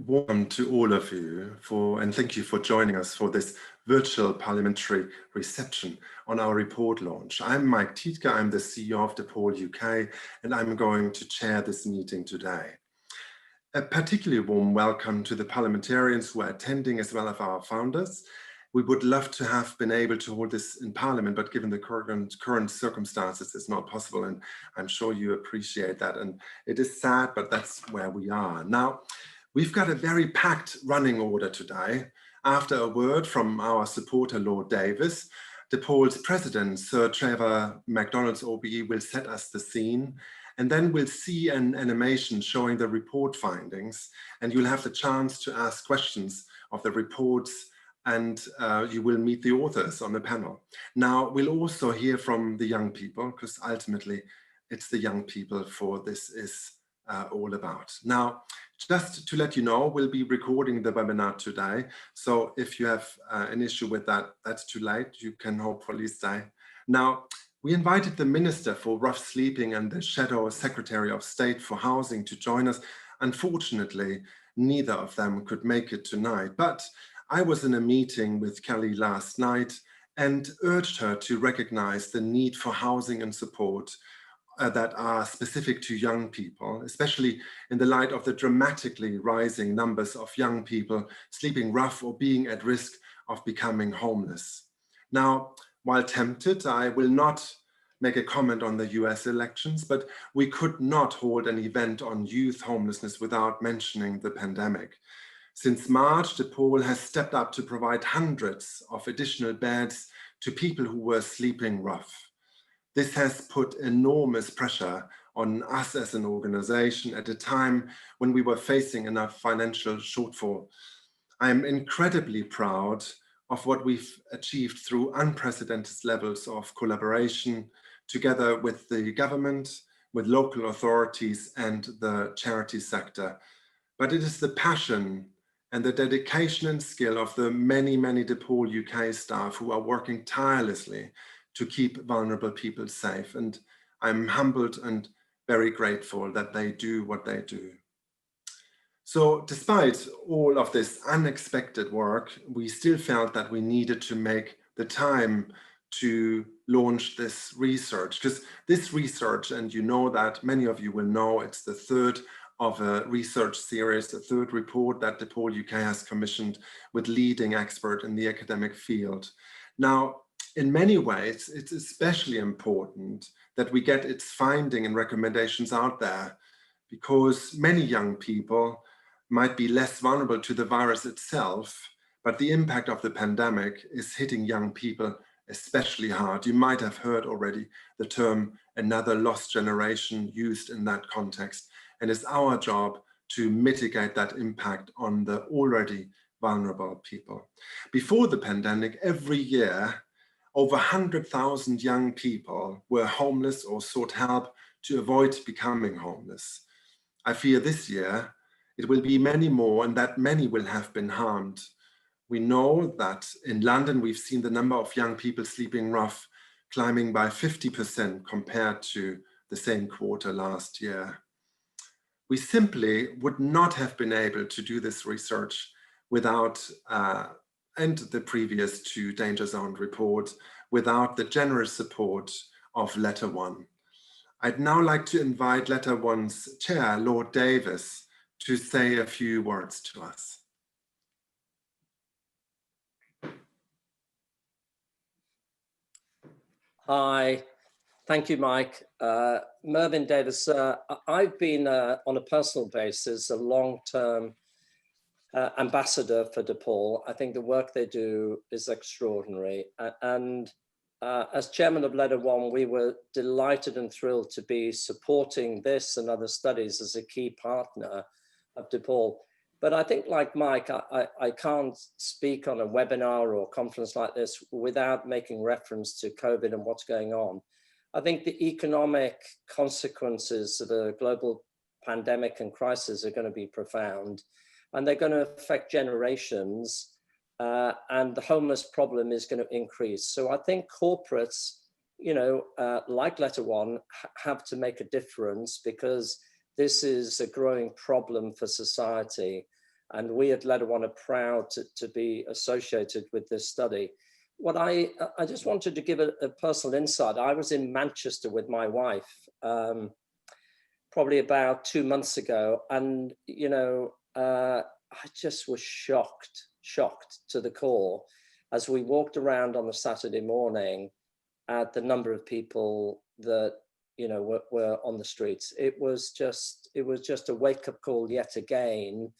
warm to all of you and thank you for joining us for this virtual parliamentary reception on our report launch. I'm Mike Tietke, I'm the CEO of DePaul UK, and I'm going to chair this meeting today. A particularly warm welcome to the parliamentarians who are attending, as well as our founders. We would love to have been able to hold this in Parliament, but given the current circumstances, it's not possible, and I'm sure you appreciate that. And it is sad, but that's where we are. Now, we've got a very packed running order today. After a word from our supporter, Lord Davis, DePaul's president, Sir Trevor McDonald's OBE, will set us the scene. And then we'll see an animation showing the report findings, and you'll have the chance to ask questions of the reports, and you will meet the authors on the panel. Now, we'll also hear from the young people, because ultimately it's the young people for this is all about. Now, just to let you know, we'll be recording the webinar today. So if you have an issue with that, that's too late. You can hopefully stay. Now, we invited the Minister for Rough Sleeping and the Shadow Secretary of State for Housing to join us. Unfortunately, neither of them could make it tonight, but I was in a meeting with Kelly last night and urged her to recognize the need for housing and support that are specific to young people, especially in the light of the dramatically rising numbers of young people sleeping rough or being at risk of becoming homeless. Now, while tempted, I will not make a comment on the US elections, but we could not hold an event on youth homelessness without mentioning the pandemic. Since March, DePaul has stepped up to provide hundreds of additional beds to people who were sleeping rough. This has put enormous pressure on us as an organization at a time when we were facing a financial shortfall. I am incredibly proud of what we've achieved through unprecedented levels of collaboration together with the government, with local authorities and the charity sector. But it is the passion and the dedication and skill of the many, many DePaul UK staff who are working tirelessly to keep vulnerable people safe. And I'm humbled and very grateful that they do what they do. So despite all of this unexpected work, we still felt that we needed to make the time to launch this research, because this research, and you know that, many of you will know, it's the third of a research series, the third report that DePaul UK has commissioned with leading experts in the academic field. Now, in many ways, it's especially important that we get its finding and recommendations out there, because many young people might be less vulnerable to the virus itself, but the impact of the pandemic is hitting young people especially hard. You might have heard already the term "another lost generation" used in that context, and it's our job to mitigate that impact on the already vulnerable people. Before the pandemic, every year, over 100,000 young people were homeless or sought help to avoid becoming homeless. I fear this year it will be many more, and that many will have been harmed. We know that in London, we've seen the number of young people sleeping rough climbing by 50% compared to the same quarter last year. We simply would not have been able to do this research without, and the previous two Danger Zone reports, without the generous support of Letter One. I'd now like to invite Letter One's chair, Lord Davis, to say a few words to us. Hi, thank you, Mike. Mervyn Davis, I've been on a personal basis a long-term ambassador for DePaul. I think the work they do is extraordinary. And as chairman of Letter One, we were delighted and thrilled to be supporting this and other studies as a key partner of DePaul. But I think, like Mike, I can't speak on a webinar or conference like this without making reference to COVID and what's going on. I think the economic consequences of a global pandemic and crisis are going to be profound, and they're going to affect generations, and the homeless problem is going to increase. So I think corporates, like Letter One, have to make a difference, because this is a growing problem for society. And we at Letter One are proud to be associated with this study. What I just wanted to give a personal insight. I was in Manchester with my wife probably about 2 months ago, and I just was shocked to the core as we walked around on the Saturday morning at the number of people that were on the streets. It was just a wake-up call yet again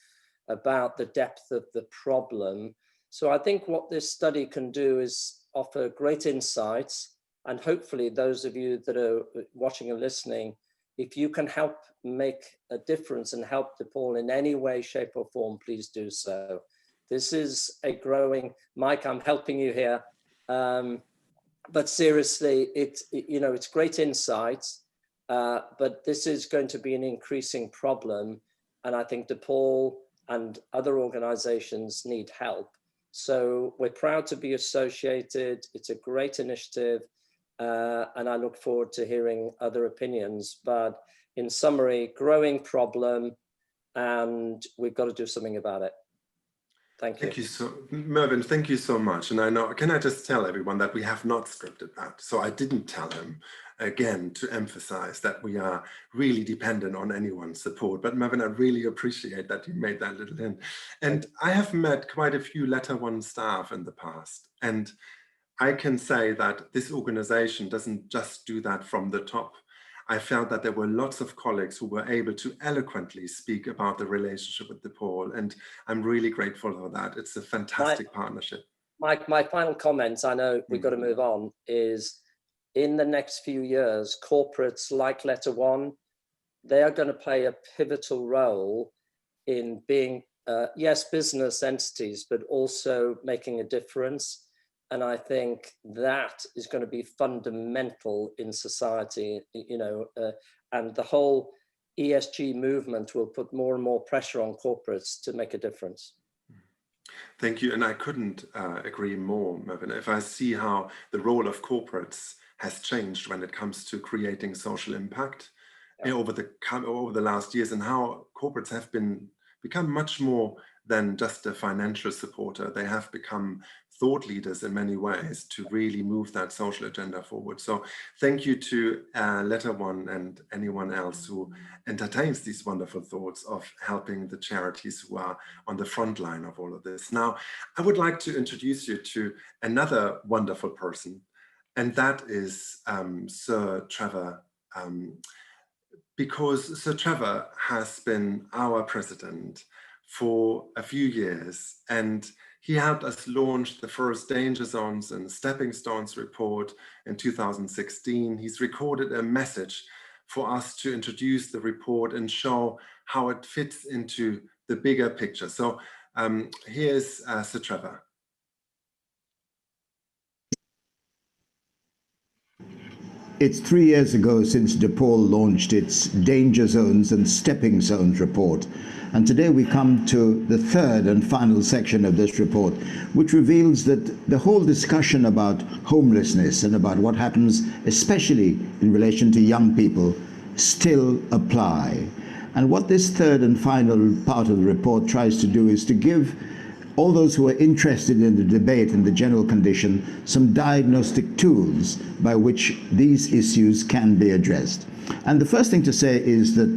about the depth of the problem. So I think what this study can do is offer great insights, and hopefully those of you that are watching and listening, if you can help make a difference and help DePaul in any way, shape or form, please do so. This is a growing, Mike, I'm helping you here. But seriously, it's great insights, but this is going to be an increasing problem. And I think DePaul and other organizations need help. So we're proud to be associated. It's a great initiative. And I look forward to hearing other opinions. But in summary, growing problem, and we've got to do something about it. Thank you. Thank you so, Mervyn, thank you so much. And I know, can I just tell everyone that we have not scripted that. So I didn't tell him, again, to emphasize that we are really dependent on anyone's support. But Mervyn, I really appreciate that you made that little hint. And I have met quite a few Letter One staff in the past. And I can say that this organization doesn't just do that from the top. I felt that there were lots of colleagues who were able to eloquently speak about the relationship with DePaul, and I'm really grateful for that. It's a fantastic partnership. My final comments, I know we've got to move on, is in the next few years, corporates like Letter One, they are going to play a pivotal role in being, yes, business entities, but also making a difference. And I think that is going to be fundamental in society, and the whole ESG movement will put more and more pressure on corporates to make a difference. Thank you. And I couldn't agree more, Mervyn. If I see how the role of corporates has changed when it comes to creating social impact over the last years, and how corporates have become much more than just a financial supporter. They have become thought leaders in many ways to really move that social agenda forward. So thank you to Letter One and anyone else who entertains these wonderful thoughts of helping the charities who are on the front line of all of this. Now, I would like to introduce you to another wonderful person, and that is Sir Trevor, because Sir Trevor has been our president for a few years, and he helped us launch the first Danger Zones and Stepping Stones report in 2016. He's recorded a message for us to introduce the report and show how it fits into the bigger picture. So here's Sir Trevor. It's 3 years ago since DePaul launched its Danger Zones and Stepping Stones report. And today we come to the third and final section of this report, which reveals that the whole discussion about homelessness and about what happens, especially in relation to young people, still apply. And what this third and final part of the report tries to do is to give all those who are interested in the debate and the general condition some diagnostic tools by which these issues can be addressed. And the first thing to say is that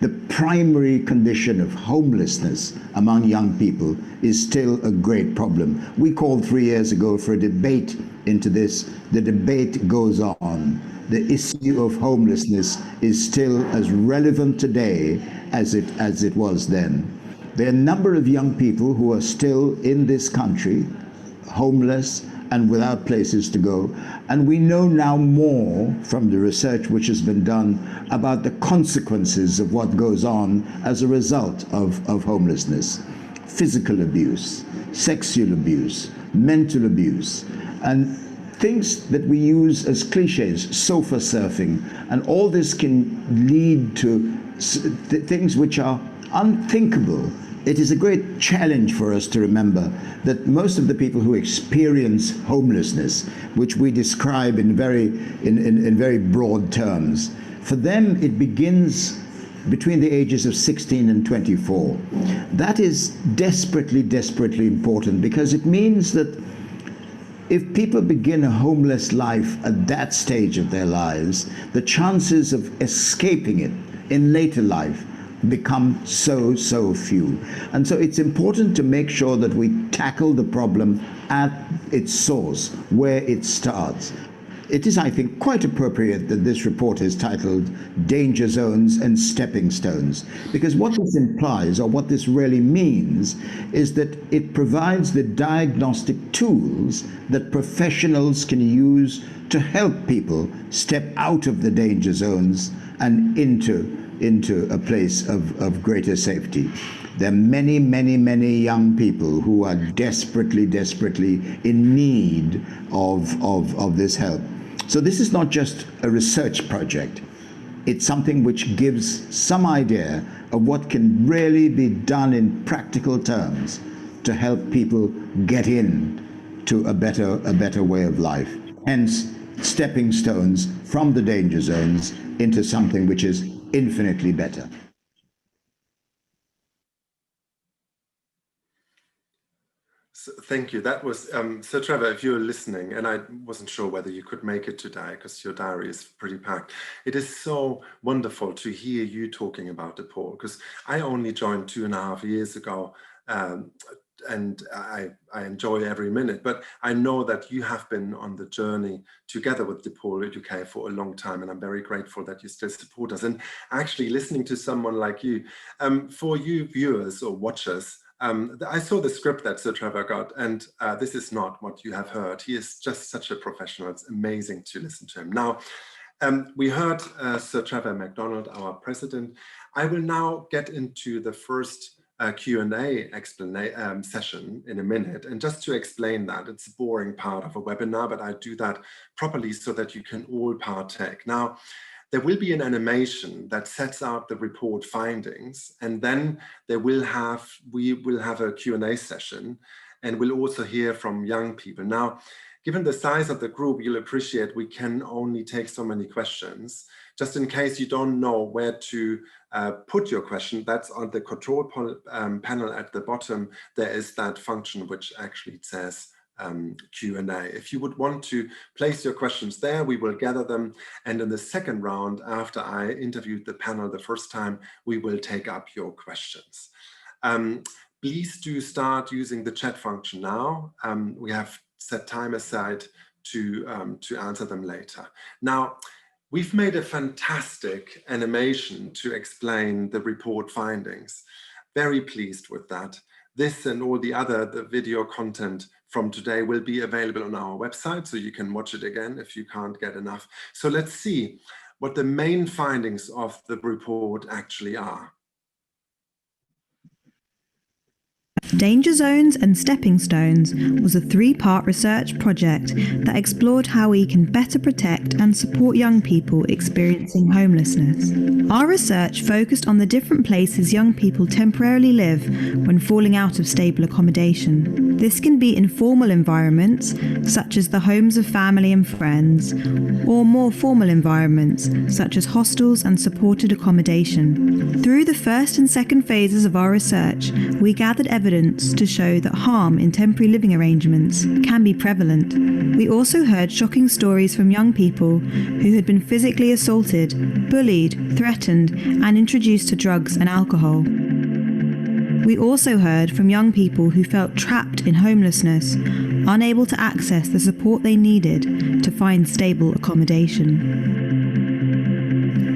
the primary condition of homelessness among young people is still a great problem. We called 3 years ago for a debate into this. The debate goes on. The issue of homelessness is still as relevant today as it was then. There are a number of young people who are still in this country, homeless and without places to go. And we know now more from the research which has been done about the consequences of what goes on as a result of homelessness. Physical abuse, sexual abuse, mental abuse, and things that we use as cliches, sofa surfing, and all this can lead to things which are unthinkable. It is a great challenge for us to remember that most of the people who experience homelessness, which we describe in very broad terms, for them it begins between the ages of 16 and 24. That is desperately, desperately important, because it means that if people begin a homeless life at that stage of their lives, the chances of escaping it in later life become so few. And so it's important to make sure that we tackle the problem at its source, where it starts. It is, I think, quite appropriate that this report is titled Danger Zones and Stepping Stones, because what this implies, or what this really means, is that it provides the diagnostic tools that professionals can use to help people step out of the danger zones and into a place of greater safety. There are many, many, many young people who are desperately in need of this help. So this is not just a research project. It's something which gives some idea of what can really be done in practical terms to help people get in to a better way of life. Hence, stepping stones from the danger zones into something which is infinitely better. So, thank you. That was, so Trevor, if you're listening, and I wasn't sure whether you could make it today because your diary is pretty packed. It is so wonderful to hear you talking about DePaul, because I only joined 2.5 years ago, and I enjoy every minute, but I know that you have been on the journey together with DePaul UK for a long time, and I'm very grateful that you still support us. And actually listening to someone like you, for you viewers or watchers, I saw the script that Sir Trevor got, and this is not what you have heard. He is just such a professional. It's amazing to listen to him. Now, we heard Sir Trevor MacDonald, our president. I will now get into the first Q&A session in a minute. And just to explain that, it's a boring part of a webinar, but I do that properly so that you can all partake. Now, there will be an animation that sets out the report findings, and then we will have a Q&A session, and we'll also hear from young people. Now, given the size of the group, you'll appreciate we can only take so many questions. Just in case you don't know where to put your question, that's on the control panel at the bottom. There is that function which actually says Q&A. If you would want to place your questions there, we will gather them. And in the second round, after I interviewed the panel the first time, we will take up your questions. Please do start using the chat function now. We have set time aside to answer them later. Now, we've made a fantastic animation to explain the report findings. Very pleased with that. This and all the video content from today will be available on our website, so you can watch it again if you can't get enough. So let's see what the main findings of the report actually are. Danger Zones and Stepping Stones was a 3-part research project that explored how we can better protect and support young people experiencing homelessness. Our research focused on the different places young people temporarily live when falling out of stable accommodation. This can be informal environments, such as the homes of family and friends, or more formal environments, such as hostels and supported accommodation. Through the first and second phases of our research, we gathered evidence to show that harm in temporary living arrangements can be prevalent. We also heard shocking stories from young people who had been physically assaulted, bullied, threatened, and introduced to drugs and alcohol. We also heard from young people who felt trapped in homelessness, unable to access the support they needed to find stable accommodation.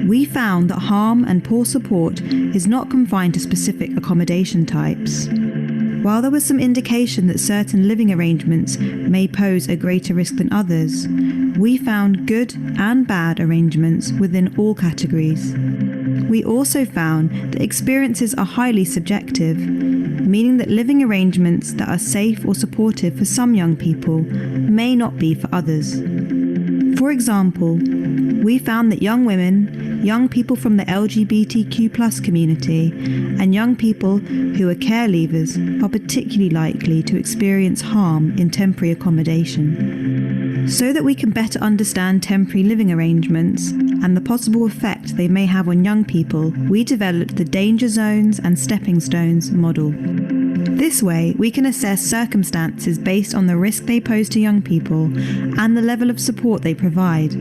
We found that harm and poor support is not confined to specific accommodation types. While there was some indication that certain living arrangements may pose a greater risk than others, we found good and bad arrangements within all categories. We also found that experiences are highly subjective, meaning that living arrangements that are safe or supportive for some young people may not be for others. For example, we found that young women, young people from the LGBTQ+ community, and young people who are care leavers are particularly likely to experience harm in temporary accommodation. So that we can better understand temporary living arrangements and the possible effect they may have on young people, we developed the Danger Zones and Stepping Stones model. This way, we can assess circumstances based on the risk they pose to young people and the level of support they provide.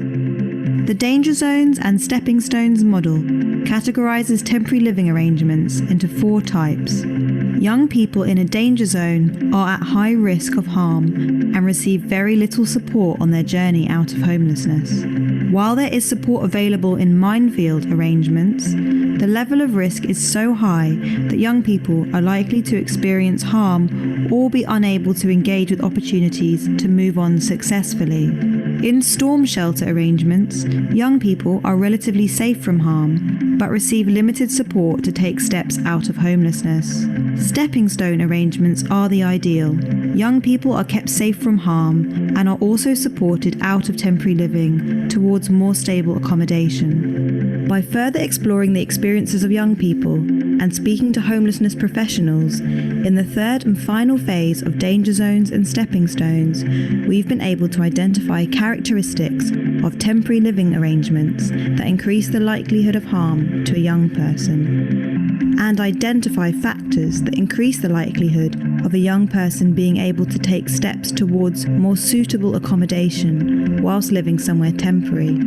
The Danger Zones and Stepping Stones model categorizes temporary living arrangements into 4 types. Young people in a danger zone are at high risk of harm and receive very little support on their journey out of homelessness. While there is support available in minefield arrangements, the level of risk is so high that young people are likely to experience harm or be unable to engage with opportunities to move on successfully. In storm shelter arrangements, young people are relatively safe from harm, but receive limited support to take steps out of homelessness. Stepping stone arrangements are the ideal. Young people are kept safe from harm and are also supported out of temporary living towards more stable accommodation. By further exploring the experiences of young people and speaking to homelessness professionals, in the third and final phase of Danger Zones and Stepping Stones, we've been able to identify characteristics of temporary living arrangements that increase the likelihood of harm to a young person, and identify factors that increase the likelihood of a young person being able to take steps towards more suitable accommodation whilst living somewhere temporary.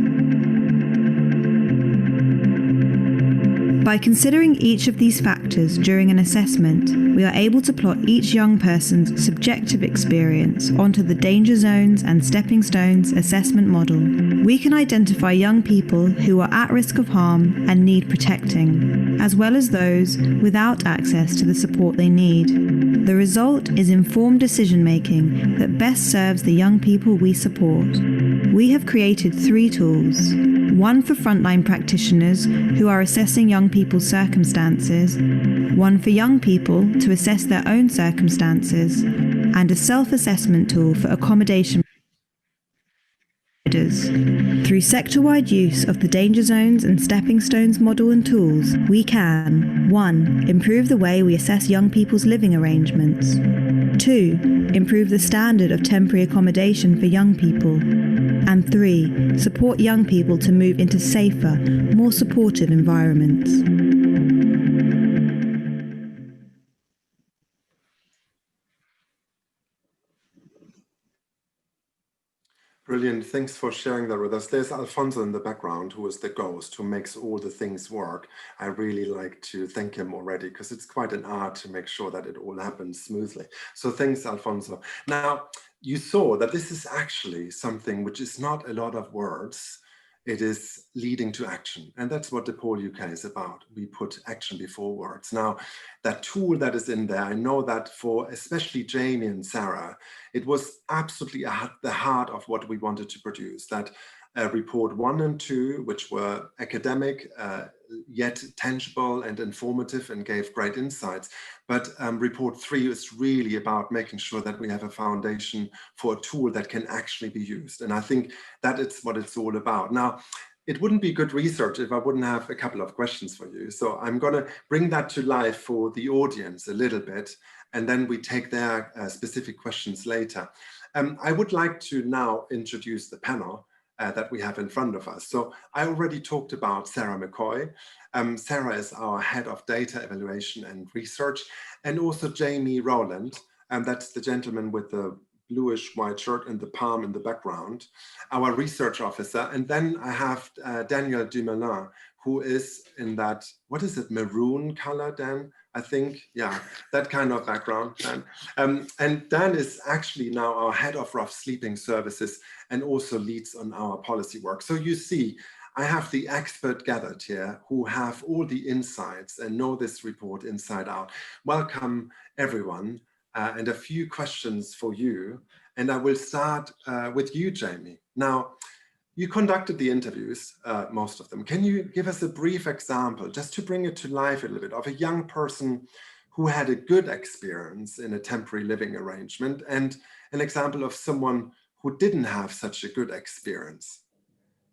By considering each of these factors during an assessment, we are able to plot each young person's subjective experience onto the Danger Zones and Stepping Stones assessment model. We can identify young people who are at risk of harm and need protecting, as well as those without access to the support they need. The result is informed decision-making that best serves the young people we support. We have created 3 tools. One for frontline practitioners who are assessing young people's circumstances, one for young people to assess their own circumstances, and a self-assessment tool for accommodation providers. Through sector-wide use of the Danger Zones and Stepping Stones model and tools, we can 1. Improve the way we assess young people's living arrangements. 2. Improve the standard of temporary accommodation for young people. And 3. Support young people to move into safer, more supportive environments. Brilliant. Thanks for sharing that with us. There's Alfonso in the background, who is the ghost, who makes all the things work. I really like to thank him already, because it's quite an art to make sure that it all happens smoothly. So thanks, Alfonso. Now, you saw that this is actually something which is not a lot of words. It is leading to action. And that's what DePaul UK is about. We put action before words. Now, that tool that is in there, I know that for especially Jamie and Sarah, it was absolutely at the heart of what we wanted to produce. That report 1 and 2, which were academic, yet tangible and informative and gave great insights. But report 3 is really about making sure that we have a foundation for a tool that can actually be used. And I think that is what it's all about. Now, it wouldn't be good research if I wouldn't have a couple of questions for you. So I'm going to bring that to life for the audience a little bit, and then we take their specific questions later. I would like to now introduce the panel that we have in front of us. So I already talked about Sarah McCoy. Sarah is our head of data evaluation and research, and also Jamie Rowland, and that's the gentleman with the bluish white shirt and the palm in the background, our research officer. And then I have Daniel Dumoulin, who is in that, what is it, maroon color, Dan? I think, yeah, that kind of background, Dan. And Dan is actually now our head of rough sleeping services and also leads on our policy work. So you see, I have the expert gathered here who have all the insights and know this report inside out. Welcome, everyone. And a few questions for you. And I will start with you, Jamie. Now, you conducted the interviews, most of them. Can you give us a brief example, just to bring it to life a little bit, of a young person who had a good experience in a temporary living arrangement, and an example of someone who didn't have such a good experience?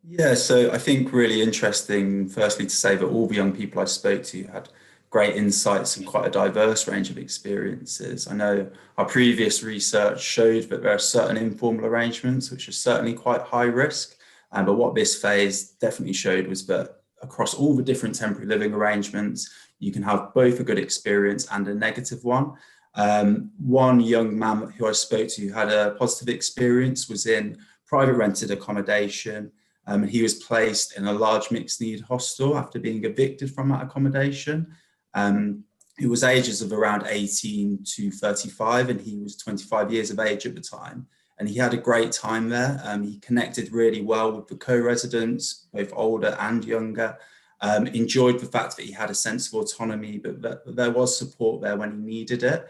Yeah, so I think really interesting, firstly, to say that all the young people I spoke to had great insights and quite a diverse range of experiences. I know our previous research showed that there are certain informal arrangements which are certainly quite high risk, but what this phase definitely showed was that across all the different temporary living arrangements, you can have both a good experience and a negative one. One young man who I spoke to who had a positive experience was in private rented accommodation. And he was placed in a large mixed need hostel after being evicted from that accommodation. It was ages of around 18 to 35, and he was 25 years of age at the time. And he had a great time there. He connected really well with the co-residents, both older and younger. Enjoyed the fact that he had a sense of autonomy, but that there was support there when he needed it.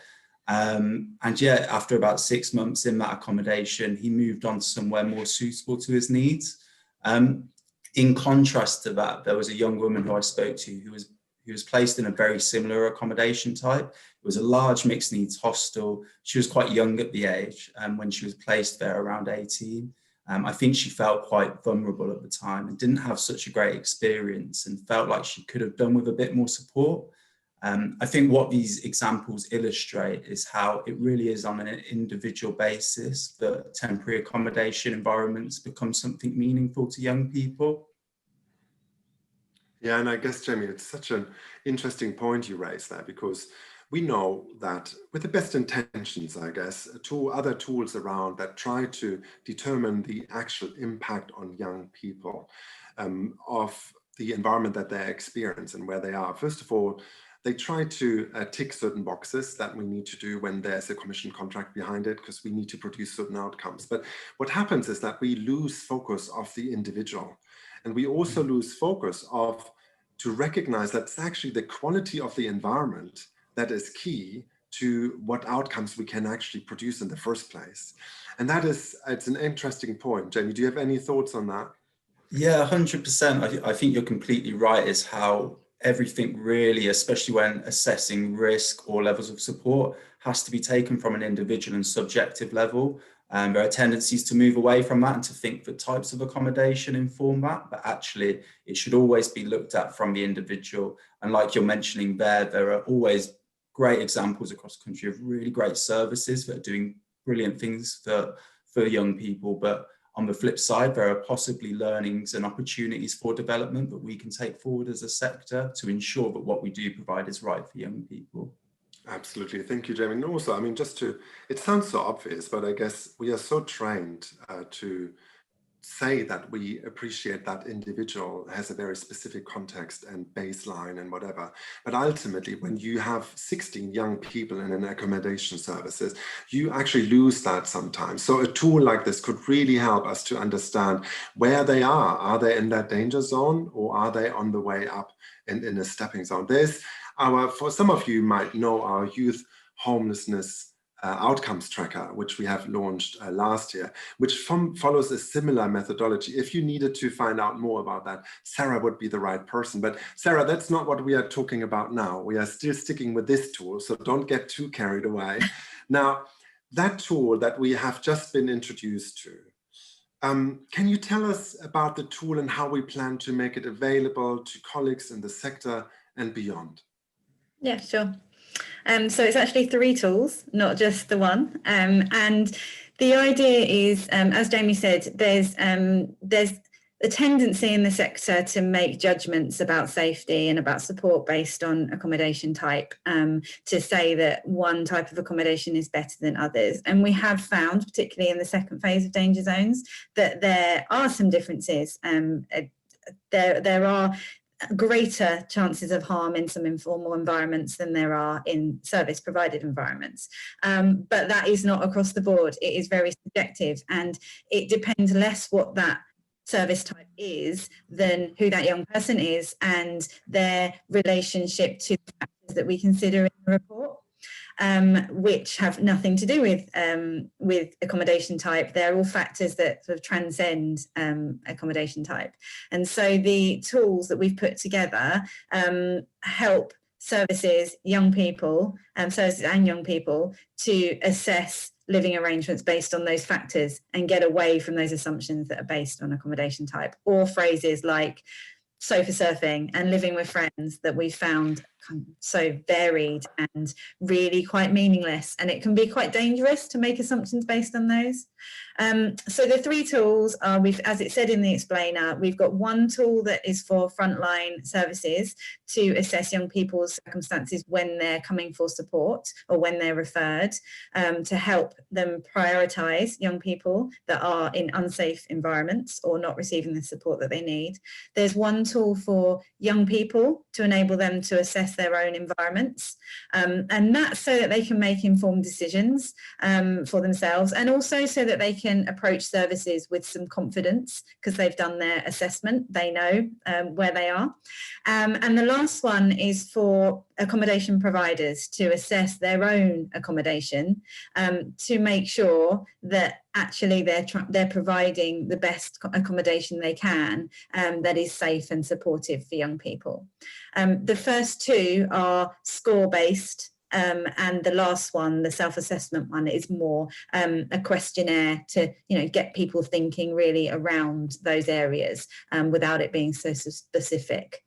And yeah, after about 6 months in that accommodation, he moved on to somewhere more suitable to his needs. In contrast to that, there was a young woman who I spoke to who was placed in a very similar accommodation type. It was a large mixed needs hostel. She was quite young at the age when she was placed there, around 18. I think she felt quite vulnerable at the time and didn't have such a great experience and felt like she could have done with a bit more support. I think what these examples illustrate is how it really is on an individual basis that temporary accommodation environments become something meaningful to young people. Yeah, and I guess, Jamie, it's such an interesting point you raised there, because we know that with the best intentions, I guess, other tools around that try to determine the actual impact on young people of the environment that they experience and where they are. First of all, they try to tick certain boxes that we need to do when there's a commission contract behind it, because we need to produce certain outcomes. But what happens is that we lose focus of the individual. And we also lose focus to recognize that it's actually the quality of the environment that is key to what outcomes we can actually produce in the first place. And it's an interesting point. Jamie, do you have any thoughts on that? Yeah, 100%. I think you're completely right, is how everything really, especially when assessing risk or levels of support, has to be taken from an individual and subjective level. There are tendencies to move away from that and to think that types of accommodation inform that, but actually it should always be looked at from the individual. And like you're mentioning there are always great examples across the country of really great services that are doing brilliant things for young people. But on the flip side, there are possibly learnings and opportunities for development that we can take forward as a sector to ensure that what we do provide is right for young people. Absolutely. Thank you, Jamie. And also, I mean, it sounds so obvious, but I guess we are so trained to say that we appreciate that individual has a very specific context and baseline and whatever. But ultimately, when you have 16 young people in an accommodation services, you actually lose that sometimes. So a tool like this could really help us to understand where they are. Are they in that danger zone, or are they on the way up and in a stepping zone? For some of you might know our youth homelessness outcomes tracker, which we have launched last year, which follows a similar methodology. If you needed to find out more about that, Sarah would be the right person. But Sarah, that's not what we are talking about now. We are still sticking with this tool, so don't get too carried away. Now, that tool that we have just been introduced to, can you tell us about the tool and how we plan to make it available to colleagues in the sector and beyond? Yeah, sure. So it's actually 3 tools, not just the one. And the idea is, as Jamie said, there's a tendency in the sector to make judgments about safety and about support based on accommodation type, to say that one type of accommodation is better than others. And we have found, particularly in the second phase of danger zones, that there are some differences. There are greater chances of harm in some informal environments than there are in service provided environments. But that is not across the board. It is very subjective, and it depends less what that service type is than who that young person is and their relationship to the factors that we consider in the report, which have nothing to do with accommodation type. They're all factors that sort of transcend accommodation type. And so the tools that we've put together help services and young people to assess living arrangements based on those factors and get away from those assumptions that are based on accommodation type, or phrases like sofa surfing and living with friends that we found so varied and really quite meaningless, and it can be quite dangerous to make assumptions based on those. So the 3 tools are, as it said in the explainer, we've got one tool that is for frontline services to assess young people's circumstances when they're coming for support or when they're referred, to help them prioritise young people that are in unsafe environments or not receiving the support that they need. There's one tool for young people to enable them to assess their own environments, and that's so that they can make informed decisions for themselves, and also so that they can approach services with some confidence because they've done their assessment, they know where they are. And the last one is for accommodation providers to assess their own accommodation, to make sure that actually they're providing the best accommodation they can, that is safe and supportive for young people. The first 2 are score-based, and the last one, the self-assessment one, is more a questionnaire to get people thinking really around those areas, without it being so specific.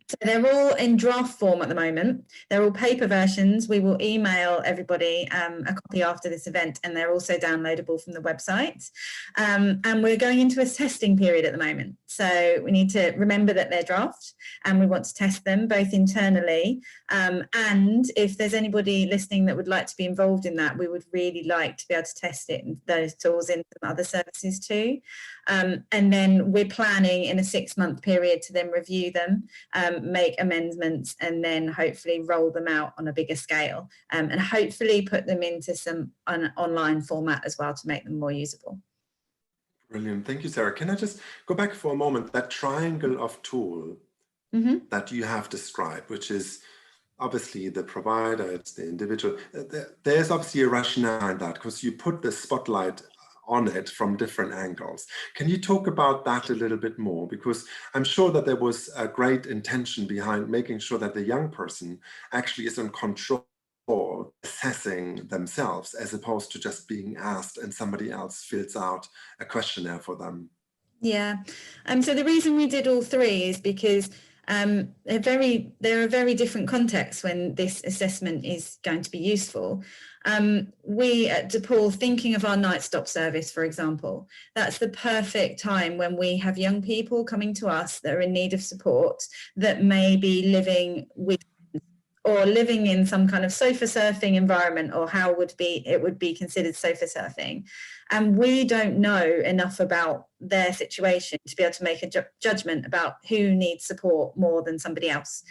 So they're all in draft form at the moment. They're all paper versions. We will email everybody a copy after this event, and they're also downloadable from the website. And we're going into a testing period at the moment. So we need to remember that they're draft, and we want to test them both internally. And if there's anybody listening that would like to be involved in that, we would really like to be able to test it, those tools, in some other services too. And then we're planning in a 6-month period to then review them, make amendments, and then hopefully roll them out on a bigger scale, and hopefully put them into some online format as well to make them more usable. Brilliant. Thank you, Sarah. Can I just go back for a moment? That triangle of tool that you have described, which is obviously the provider, it's the individual. There's obviously a rationale in that, because you put the spotlight on it from different angles. Can you talk about that a little bit more? Because I'm sure that there was a great intention behind making sure that the young person actually is in control, assessing themselves, as opposed to just being asked and somebody else fills out a questionnaire for them. Yeah. So the reason we did all 3 is because there are very different contexts when this assessment is going to be useful. We at DePaul, thinking of our night stop service, for example, that's the perfect time when we have young people coming to us that are in need of support, that may be living with or living in some kind of sofa surfing environment, or how it would be considered sofa surfing. And we don't know enough about their situation to be able to make a judgment about who needs support more than somebody else.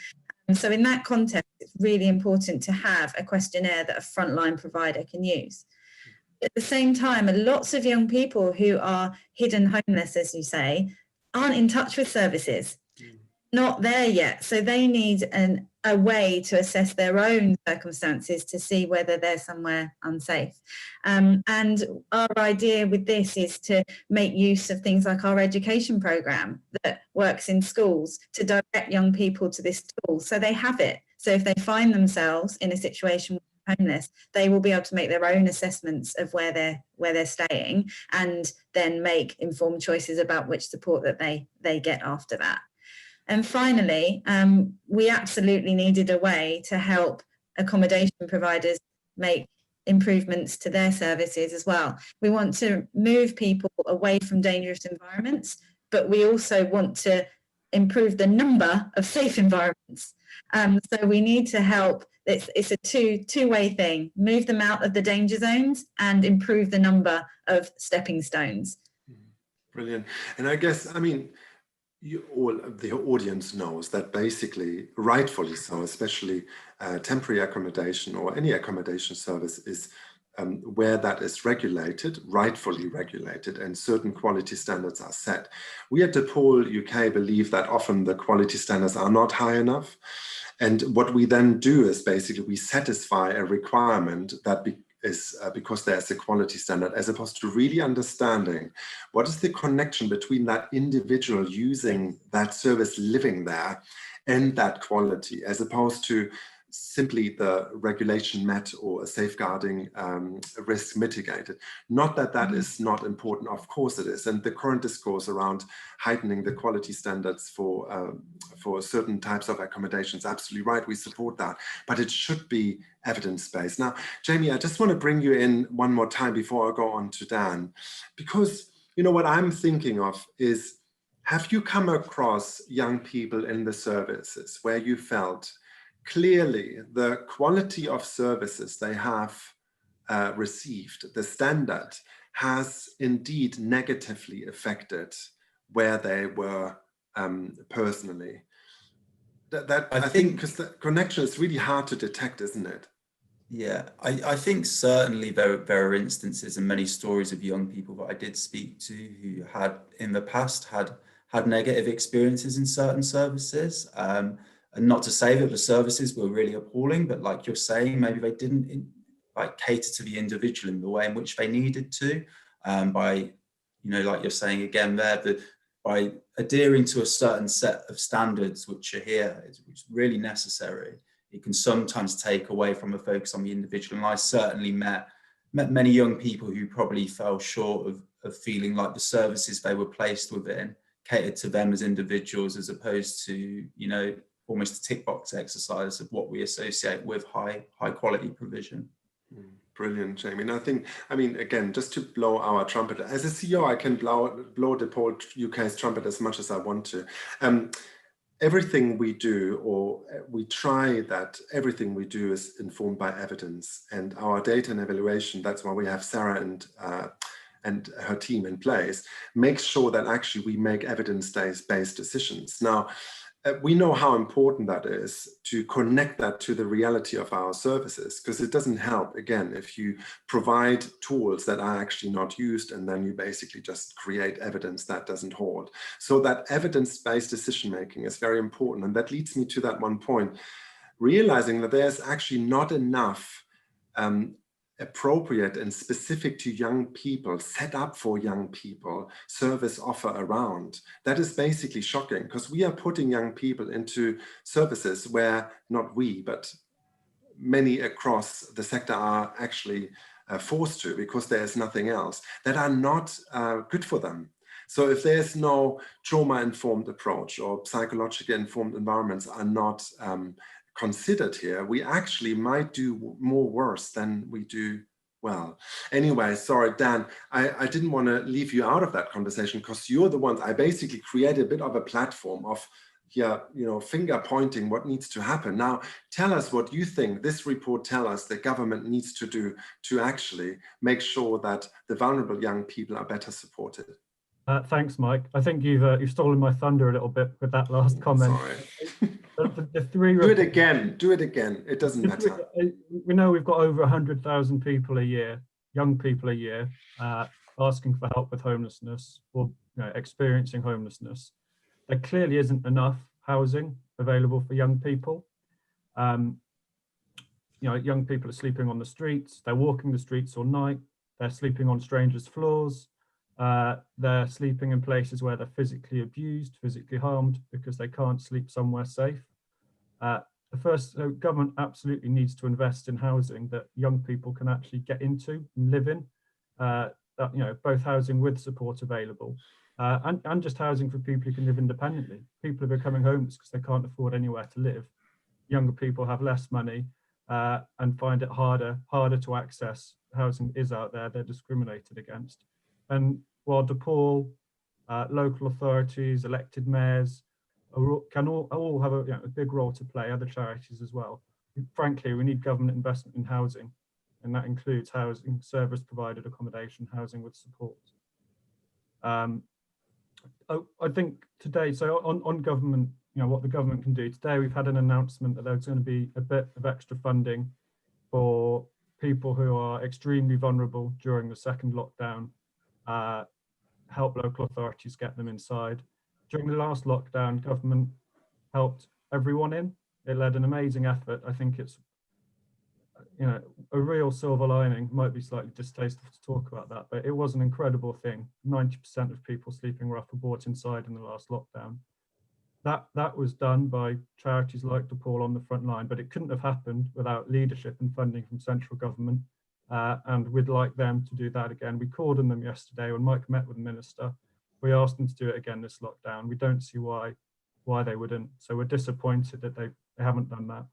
And so in that context, it's really important to have a questionnaire that a frontline provider can use. At the same time, lots of young people who are hidden homeless, as you say, aren't in touch with services, not there yet. So they need a way to assess their own circumstances to see whether they're somewhere unsafe. And our idea with this is to make use of things like our education program that works in schools to direct young people to this tool, so they have it. So if they find themselves in a situation with homeless, they will be able to make their own assessments of where they're staying, and then make informed choices about which support that they get after that. And finally, we absolutely needed a way to help accommodation providers make improvements to their services as well. We want to move people away from dangerous environments, but we also want to improve the number of safe environments. So we need to help. It's a two-way thing: move them out of the danger zones and improve the number of stepping stones. Brilliant. And I guess, the audience knows that basically, rightfully so, especially temporary accommodation or any accommodation service is where that is regulated, rightfully regulated, and certain quality standards are set. We at DePaul UK believe that often the quality standards are not high enough. And what we then do is basically we satisfy a requirement that is because there's a quality standard, as opposed to really understanding what is the connection between that individual using that service, living there, and that quality, as opposed to simply the regulation met or a safeguarding risk mitigated. Not that that is not important, of course it is. And the current discourse around heightening the quality standards for certain types of accommodations, absolutely right, we support that. But it should be evidence-based. Now, Jamie, I just want to bring you in one more time before I go on to Dan, because what I'm thinking of is, have you come across young people in the services where you felt clearly the quality of services they have received, the standard, has indeed negatively affected where they were personally? I think because the connection is really hard to detect, isn't it? Yeah, I think certainly there are instances and many stories of young people that I did speak to who had in the past had negative experiences in certain services. And not to say that the services were really appalling, but like you're saying, maybe they didn't cater to the individual in the way in which they needed to, by, like you're saying again there, by adhering to a certain set of standards which are here, which is really necessary. It can sometimes take away from a focus on the individual. And I certainly met many young people who probably fell short of feeling like the services they were placed within catered to them as individuals, as opposed to, almost a tick box exercise of what we associate with high quality provision. Brilliant, Jamie. And I mean, again, just to blow our trumpet, as a CEO, I can blow DePaul UK's trumpet as much as I want to. Everything we do, or we try that everything we do is informed by evidence, and our data and evaluation, that's why we have Sarah and her team in place, makes sure that actually we make evidence-based decisions. Now, we know how important that is to connect that to the reality of our services, because it doesn't help, again, if you provide tools that are actually not used and then you basically just create evidence that doesn't hold. So that evidence-based decision-making is very important. And that leads me to that one point, realizing that there's actually not enough appropriate and specific to young people, set up for young people, service offer around. That is basically shocking, because we are putting young people into services where not we, but many across the sector are actually forced to, because there is nothing else, that are not good for them. So if there's no trauma-informed approach or psychologically informed environments are not considered here, we actually might do more worse than we do well. Anyway, sorry, Dan, I didn't want to leave you out of that conversation, because you're the ones, I basically created a bit of a platform of, finger pointing what needs to happen. Now, tell us what you think this report tells us the government needs to do to actually make sure that the vulnerable young people are better supported. Thanks, Mike. I think you've stolen my thunder a little bit with that last comment. Sorry. The three do it again. It doesn't matter. We know we've got over 100,000 people a year, young people a year, asking for help with homelessness or experiencing homelessness. There clearly isn't enough housing available for young people. Young people are sleeping on the streets. They're walking the streets all night. They're sleeping on strangers' floors. They're sleeping in places where they're physically abused, physically harmed, because they can't sleep somewhere safe. The government absolutely needs to invest in housing that young people can actually get into and live in. Both housing with support available, and just housing for people who can live independently. People are becoming homeless because they can't afford anywhere to live. Younger people have less money and find it harder to access housing is out there. They're discriminated against. And while DePaul, local authorities, elected mayors can all have a big role to play, other charities as well. Frankly, we need government investment in housing, and that includes housing, service provided accommodation, housing with support. I think today, so on government, what the government can do today, we've had an announcement that there's going to be a bit of extra funding for people who are extremely vulnerable during the second lockdown. Help local authorities get them inside. During the last lockdown, government helped everyone in. It led an amazing effort. I think it's a real silver lining. Might be slightly distasteful to talk about that, but it was an incredible thing. 90% of people sleeping rough were brought inside in the last lockdown. that was done by charities like DePaul on the front line, but it couldn't have happened without leadership and funding from central government. And we'd like them to do that again. We called on them yesterday when Mike met with the minister. We asked them to do it again this lockdown. We don't see why they wouldn't. So we're disappointed that they haven't done that.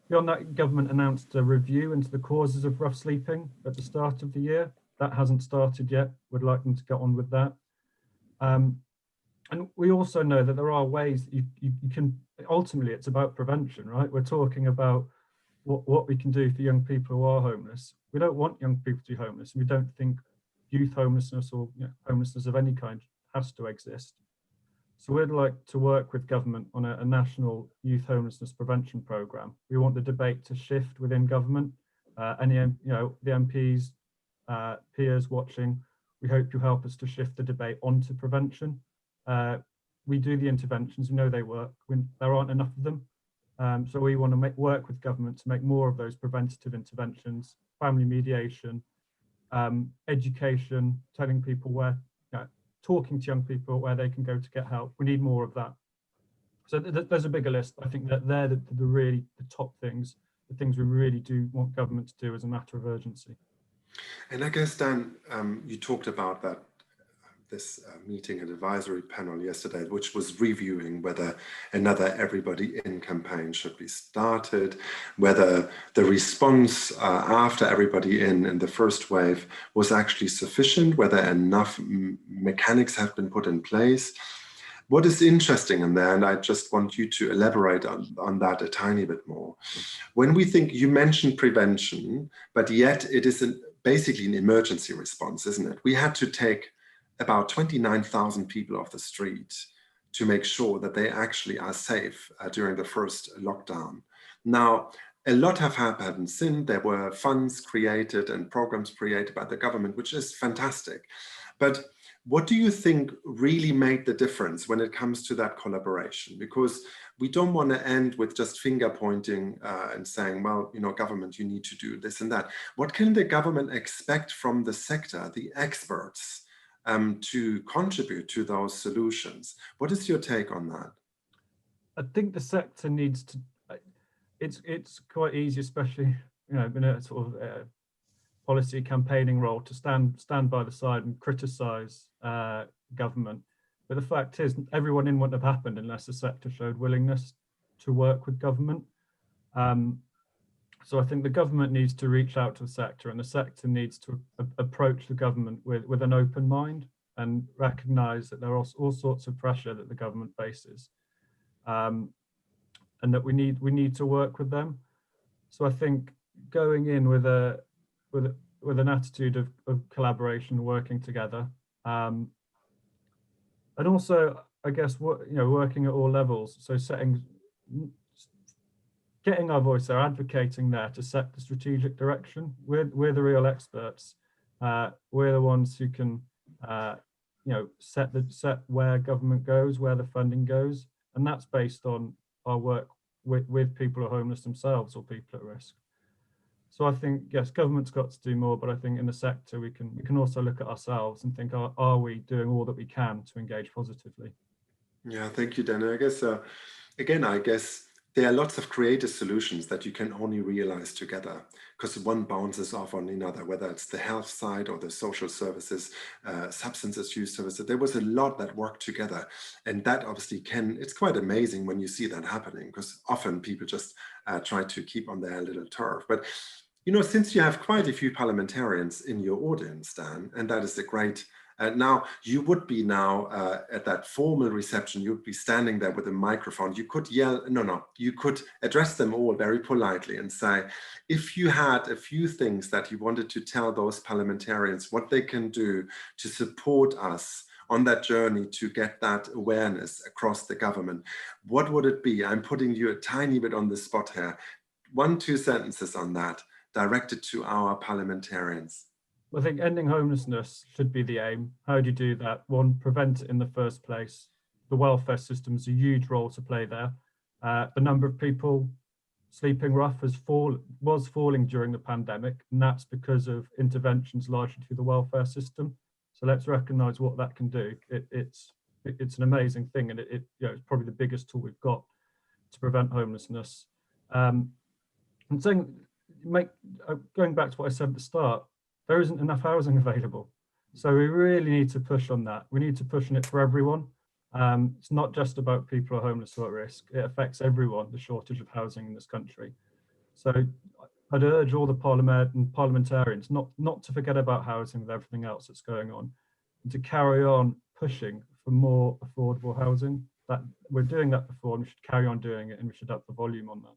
Beyond that, government announced a review into the causes of rough sleeping at the start of the year. That hasn't started yet. We'd like them to get on with that. And we also know that there are ways that you can, ultimately it's about prevention, right? We're talking about what we can do for young people who are homeless. We don't want young people to be homeless, and we don't think youth homelessness or homelessness of any kind has to exist. So we'd like to work with government on a national youth homelessness prevention programme. We want the debate to shift within government. The MPs, peers watching, we hope you help us to shift the debate onto prevention. We do the interventions, we know they work, there aren't enough of them. So we want to work with government to make more of those preventative interventions, family mediation, education, telling people where, talking to young people where they can go to get help. We need more of that. So there's a bigger list. I think that they're the top things, the things we really do want government to do as a matter of urgency. And I guess, Dan, you talked about that this meeting and advisory panel yesterday, which was reviewing whether another Everybody In campaign should be started, whether the response after Everybody In the first wave was actually sufficient, whether enough mechanics have been put in place. What is interesting in there, and I just want you to elaborate on that a tiny bit more. When we think, you mentioned prevention, but yet it is basically an emergency response, isn't it? We had to take about 29,000 people off the street to make sure that they actually are safe during the first lockdown. Now, a lot have happened since. There were funds created and programs created by the government, which is fantastic. But what do you think really made the difference when it comes to that collaboration? Because we don't want to end with just finger pointing and saying, well, government, you need to do this and that. What can the government expect from the sector, the experts, to contribute to those solutions? What is your take on that? I think the sector needs to, it's quite easy, especially in a sort of policy campaigning role, to stand by the side and criticize government. But the fact is, everyone in wouldn't have happened unless the sector showed willingness to work with government. So I think the government needs to reach out to the sector, and the sector needs to approach the government with an open mind and recognise that there are all sorts of pressure that the government faces, and that we need to work with them. So I think going in with an attitude of collaboration, working together, and also I guess working at all levels. So getting our voice there, advocating there to set the strategic direction. We're the real experts. We're the ones who can, set where government goes, where the funding goes, and that's based on our work with people who are homeless themselves or people at risk. So I think, yes, government's got to do more, but I think in the sector we can also look at ourselves and think, are we doing all that we can to engage positively? Yeah, thank you, Dan. I guess, again, there are lots of creative solutions that you can only realize together, because one bounces off on another, whether it's the health side or the social services, substance use services. There was a lot that worked together, and that obviously it's quite amazing when you see that happening, because often people just try to keep on their little turf. But since you have quite a few parliamentarians in your audience, Dan, and that is a great. Now, you would be at that formal reception, you'd be standing there with a microphone. You could yell, you could address them all very politely and say, if you had a few things that you wanted to tell those parliamentarians, what they can do to support us on that journey to get that awareness across the government, what would it be? I'm putting you a tiny bit on the spot here. 1-2 sentences on that, directed to our parliamentarians. I think ending homelessness should be the aim. How do you do that? One, prevent it in the first place. The welfare system has a huge role to play there. The number of people sleeping rough was falling during the pandemic, and that's because of interventions largely through the welfare system. So let's recognise what that can do. It's it's an amazing thing, and it's probably the biggest tool we've got to prevent homelessness. And saying, going back to what I said at the start, there isn't enough housing available. So we really need to push on that. We need to push on it for everyone. It's not just about people who are homeless or at risk. It affects everyone, the shortage of housing in this country. So I'd urge all the parliamentarians not to forget about housing with everything else that's going on, and to carry on pushing for more affordable housing. That we're doing that before, and we should carry on doing it, and we should up the volume on that.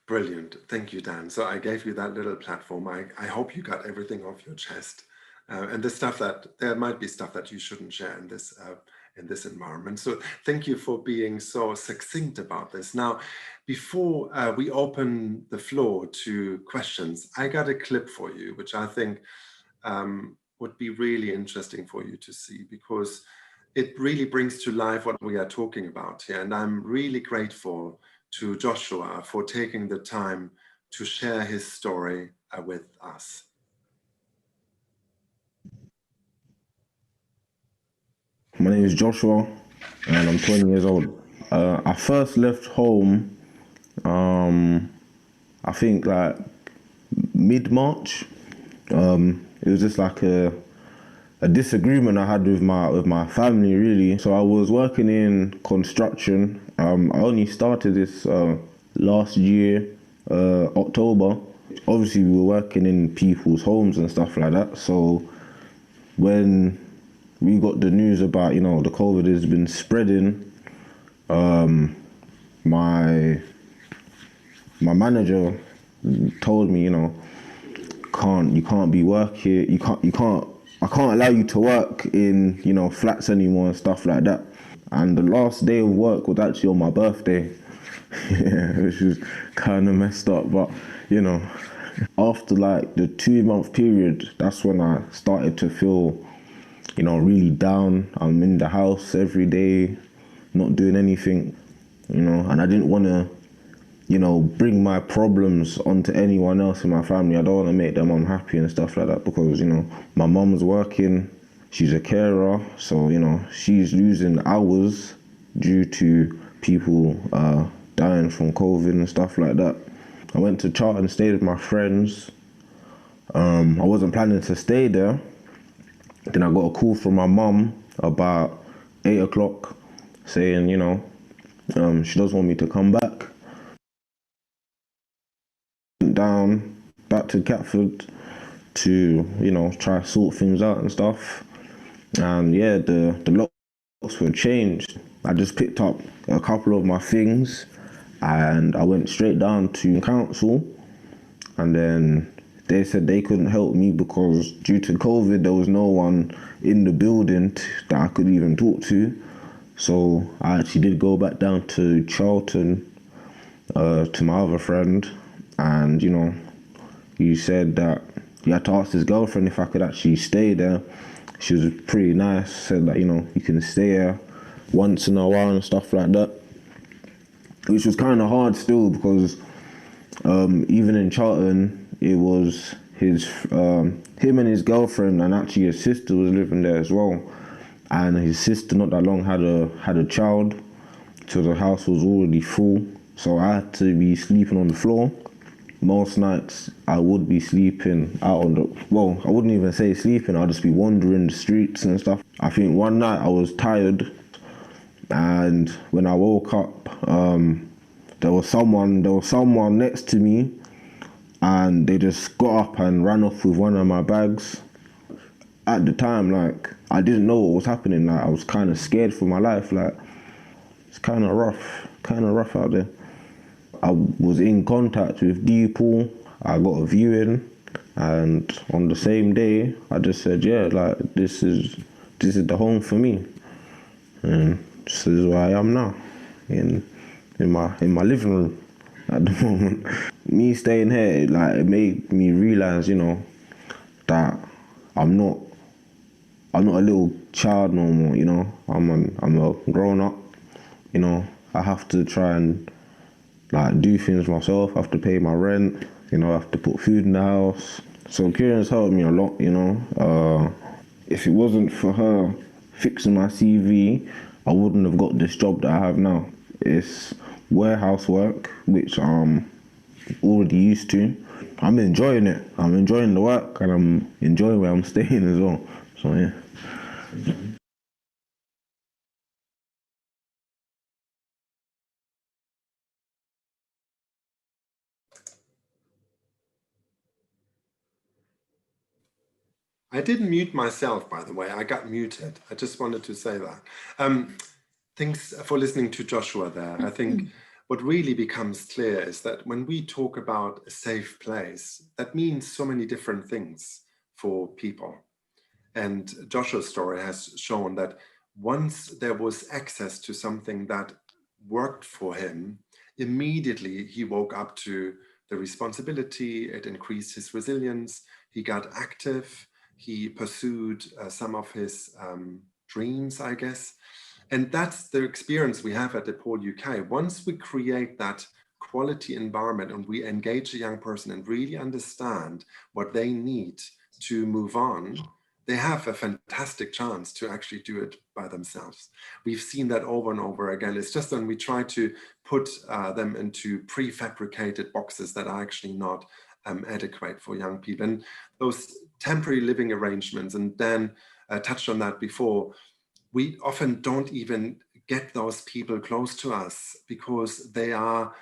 Brilliant. Thank you, Dan. So I gave you that little platform. I hope you got everything off your chest. And the stuff that there might be stuff that you shouldn't share in this environment. So thank you for being so succinct about this. Now, before we open the floor to questions, I got a clip for you, which I think would be really interesting for you to see, because it really brings to life what we are talking about here. And I'm really grateful to Joshua for taking the time to share his story with us. My name is Joshua and I'm 20 years old. I first left home, I think like mid-March. It was just like a disagreement I had with my family, really. So I was working in construction. I only started this last year, October. Obviously, we were working in people's homes and stuff like that. So when we got the news about, the COVID has been spreading, my manager told me, you can't be working, I can't allow you to work in, flats anymore and stuff like that. And the last day of work was actually on my birthday, which was kind of messed up. But, after like the 2-month period, that's when I started to feel, really down. I'm in the house every day, not doing anything, and I didn't want to, bring my problems onto anyone else in my family. I don't want to make them unhappy and stuff like that, because, my mom's working, she's a carer, so, she's losing hours due to people dying from COVID and stuff like that. I went to Charlton, stayed with my friends. I wasn't planning to stay there. Then I got a call from my mum about 8 o'clock saying, she doesn't want me to come back. Went down back to Catford to, try to sort things out and stuff. And yeah, the locks were changed. I just picked up a couple of my things and I went straight down to council, and then they said they couldn't help me because due to COVID, there was no one in the building that I could even talk to. So I actually did go back down to Charlton to my other friend, and he said that he had to ask his girlfriend if I could actually stay there. She was pretty nice, said that, you can stay here once in a while and stuff like that, which was kind of hard still, because even in Charlton, it was him and his girlfriend, and actually his sister was living there as well. And his sister not that long had a child, so the house was already full. So I had to be sleeping on the floor. Most nights I would be sleeping out on I wouldn't even say sleeping, I'd just be wandering the streets and stuff. I think one night I was tired, and when I woke up, there was someone next to me, and they just got up and ran off with one of my bags. At the time, I didn't know what was happening. I was kind of scared for my life. It's kind of rough out there. I was in contact with Deeple. I got a viewing, and on the same day, I just said, yeah, this is the home for me, and this is where I am now, in my living room at the moment. Me staying here, it made me realize, that I'm not a little child no more. I'm a grown up. I have to try and do things myself. I have to pay my rent. I have to put food in the house. So Kieran's helped me a lot. If it wasn't for her fixing my CV, I wouldn't have got this job that I have now. It's warehouse work, which I'm already used to. I'm enjoying it. I'm enjoying the work, and I'm enjoying where I'm staying as well. So yeah. I didn't mute myself, by the way. I got muted. I just wanted to say that. Thanks for listening to Joshua there. I think what really becomes clear is that when we talk about a safe place, that means so many different things for people. And Joshua's story has shown that once there was access to something that worked for him, immediately he woke up to the responsibility. It increased his resilience. He got active. He pursued some of his dreams, I guess. And that's the experience we have at DePaul UK. Once we create that quality environment and we engage a young person and really understand what they need to move on, they have a fantastic chance to actually do it by themselves. We've seen that over and over again. It's just when we try to put them into prefabricated boxes that are actually not adequate for young people. And those temporary living arrangements, and Dan touched on that before, we often don't even get those people close to us because they are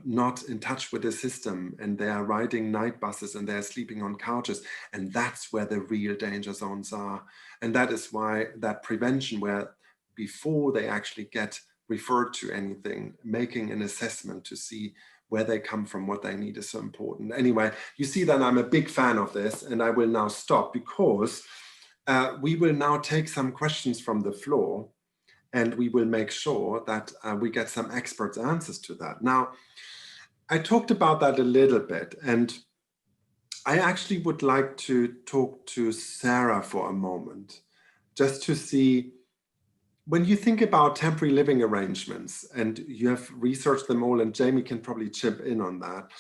not in touch with the system, and they are riding night buses and they're sleeping on couches. And that's where the real danger zones are. And that is why that prevention, where before they actually get referred to anything, making an assessment to see where they come from, what they need, is so important. Anyway, you see that I'm a big fan of this, and I will now stop because we will now take some questions from the floor, and we will make sure that we get some experts' answers to that. Now, I talked about that a little bit, and I actually would like to talk to Sarah for a moment, just to see, when you think about temporary living arrangements, and you have researched them all, and Jamie can probably chip in on that,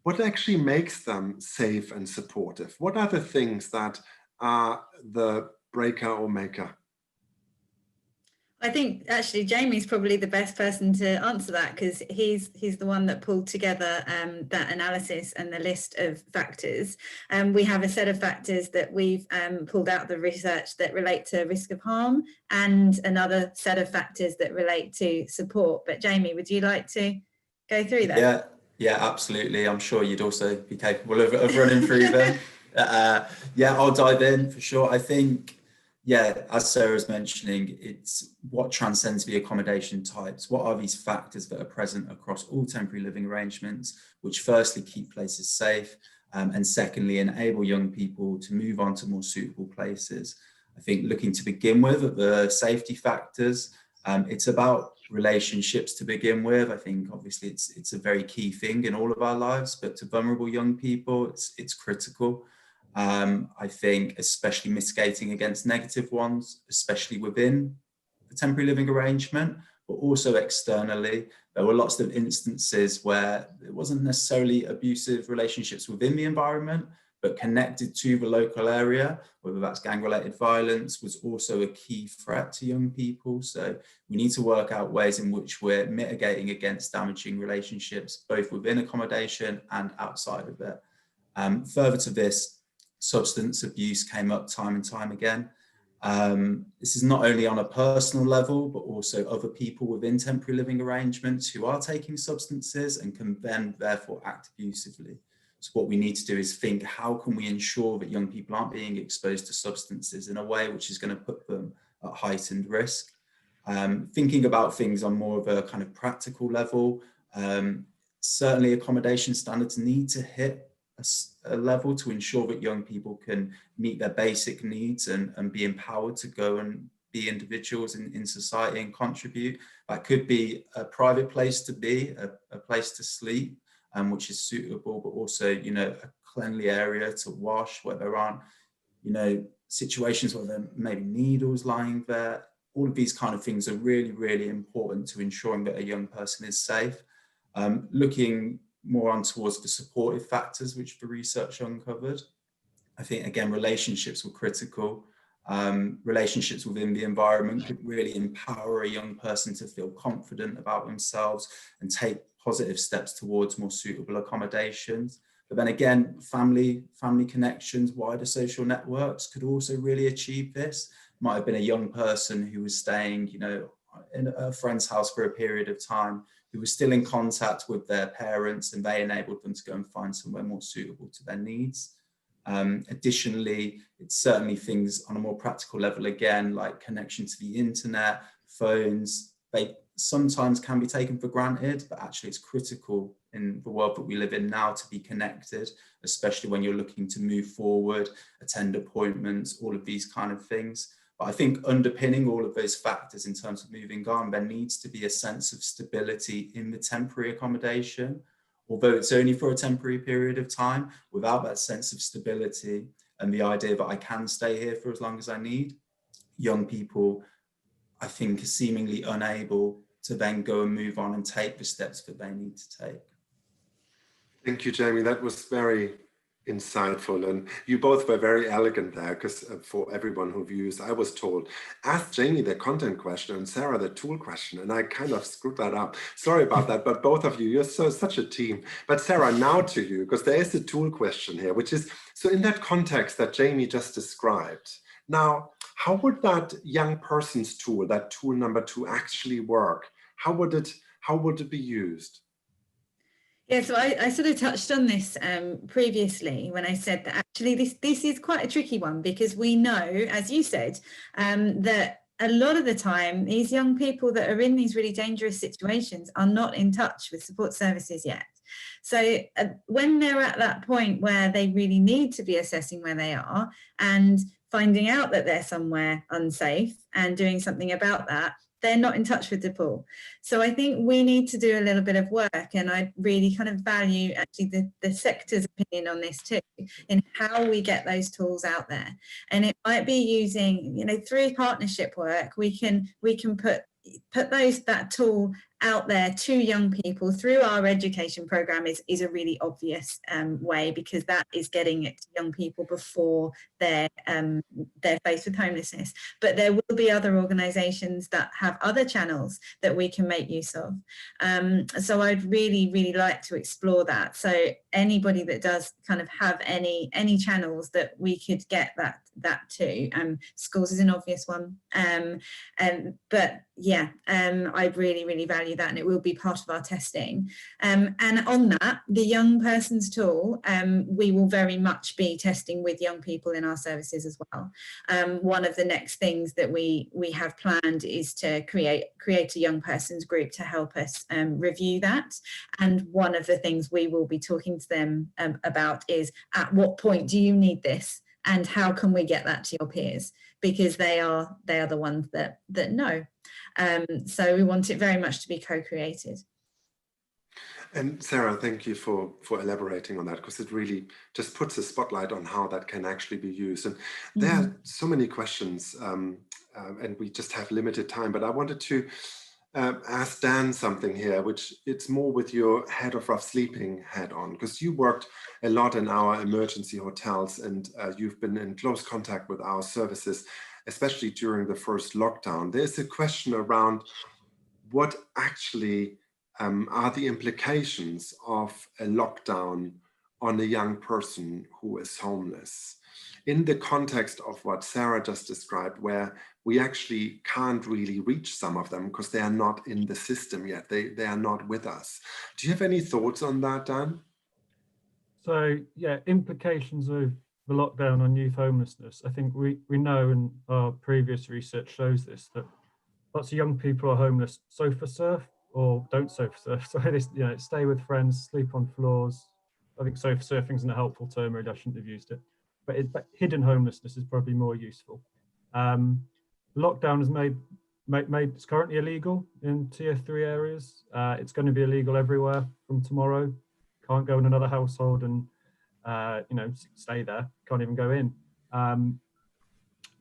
what actually makes them safe and supportive? What are the things that are the breaker or maker? I think actually Jamie's probably the best person to answer that, because he's the one that pulled together that analysis and the list of factors. We have a set of factors that we've pulled out of the research that relate to risk of harm, and another set of factors that relate to support. But Jamie, would you like to go through that? Yeah, absolutely. I'm sure you'd also be capable of running through them. Yeah, I'll dive in for sure. I think, yeah, as Sarah's mentioning, it's what transcends the accommodation types. What are these factors that are present across all temporary living arrangements, which firstly keep places safe, and secondly enable young people to move on to more suitable places. I think looking to begin with at the safety factors, it's about relationships to begin with. I think obviously it's a very key thing in all of our lives, but to vulnerable young people, it's critical. I think especially mitigating against negative ones, especially within the temporary living arrangement, but also externally. There were lots of instances where it wasn't necessarily abusive relationships within the environment, but connected to the local area, whether that's gang-related violence, was also a key threat to young people. So we need to work out ways in which we're mitigating against damaging relationships, both within accommodation and outside of it. Further to this, substance abuse came up time and time again. This is not only on a personal level, but also other people within temporary living arrangements who are taking substances and can then therefore act abusively. So what we need to do is think, how can we ensure that young people aren't being exposed to substances in a way which is going to put them at heightened risk? Thinking about things on more of a kind of practical level, certainly accommodation standards need to hit a level to ensure that young people can meet their basic needs and be empowered to go and be individuals in society and contribute. That could be a private place to be, a place to sleep, which is suitable, but also, a cleanly area to wash, where there aren't, situations where there may be needles lying there. All of these kind of things are really, really important to ensuring that a young person is safe. Looking more on towards the supportive factors which the research uncovered, I think again relationships were critical. Relationships within the environment could really empower a young person to feel confident about themselves and take positive steps towards more suitable accommodations. But then again, family connections, wider social networks could also really achieve this. Might have been a young person who was staying, in a friend's house for a period of time, who was still in contact with their parents, and they enabled them to go and find somewhere more suitable to their needs. Additionally, it's certainly things on a more practical level, again, like connection to the internet, phones. They sometimes can be taken for granted, but actually it's critical in the world that we live in now to be connected, especially when you're looking to move forward, attend appointments, all of these kind of things. But I think underpinning all of those factors in terms of moving on, there needs to be a sense of stability in the temporary accommodation. Although it's only for a temporary period of time, without that sense of stability and the idea that I can stay here for as long as I need, young people, I think, are seemingly unable to then go and move on and take the steps that they need to take. Thank you, Jamie. That was very insightful, and you both were very elegant there, because for everyone who views, I was told, ask Jamie the content question and Sarah the tool question, and I kind of screwed that up. Sorry about that, but both of you, you're such a team. But Sarah, now to you, because there is a tool question here, which is, so in that context that Jamie just described, now, how would that young person's tool, that tool number 2, actually work? How would it be used? Yeah, so I sort of touched on this previously when I said that actually this is quite a tricky one, because we know, as you said, that a lot of the time these young people that are in these really dangerous situations are not in touch with support services yet. So when they're at that point where they really need to be assessing where they are and finding out that they're somewhere unsafe and doing something about that, they're not in touch with DePaul. So I think we need to do a little bit of work, and I really kind of value actually the sector's opinion on this too, in how we get those tools out there. And it might be using, through partnership work, we can put that tool out there to young people through our education program is a really obvious way, because that is getting it to young people before they're faced with homelessness. But there will be other organisations that have other channels that we can make use of. So I'd really like to explore that. So anybody that does kind of have any channels that we could get that to, schools is an obvious one. But yeah, I really value that, and it will be part of our testing. And on that, the young person's tool, we will very much be testing with young people in our services as well. One of the next things that we have planned is to create a young person's group to help us review that. And one of the things we will be talking to them about is, at what point do you need this? And how can we get that to your peers? Because they are the ones that know. So we want it very much to be co-created. And Sarah, thank you for elaborating on that, because it really just puts a spotlight on how that can actually be used. And there are so many questions, and we just have limited time, but I wanted to ask Dan something here, which it's more with your head of rough sleeping hat on, because you worked a lot in our emergency hotels, and you've been in close contact with our services, especially during the first lockdown. There's a question around what actually are the implications of a lockdown on a young person who is homeless, in the context of what Sarah just described, where we actually can't really reach some of them because they are not in the system yet. They are not with us. Do you have any thoughts on that, Dan? So yeah, implications of the lockdown on youth homelessness. I think we know, and our previous research shows this, that lots of young people are homeless sofa surf or don't sofa surf. So they stay with friends, sleep on floors. I think sofa surfing isn't a helpful term, really I shouldn't have used it. But hidden homelessness is probably more useful. Lockdown has made it's currently illegal in tier 3 areas. It's going to be illegal everywhere from tomorrow. Can't go in another household and stay there. Can't even go in.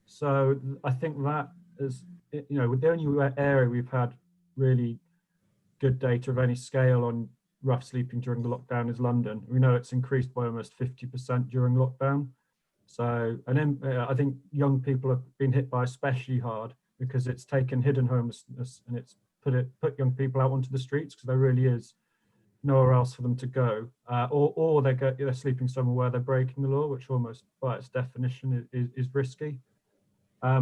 So I think that is, the only area we've had really good data of any scale on rough sleeping during the lockdown is London. We know it's increased by almost 50% during lockdown. So, and then I think young people have been hit by especially hard because it's taken hidden homelessness and it's put young people out onto the streets because there really is nowhere else for them to go, or they're sleeping somewhere where they're breaking the law, which almost by its definition is risky. I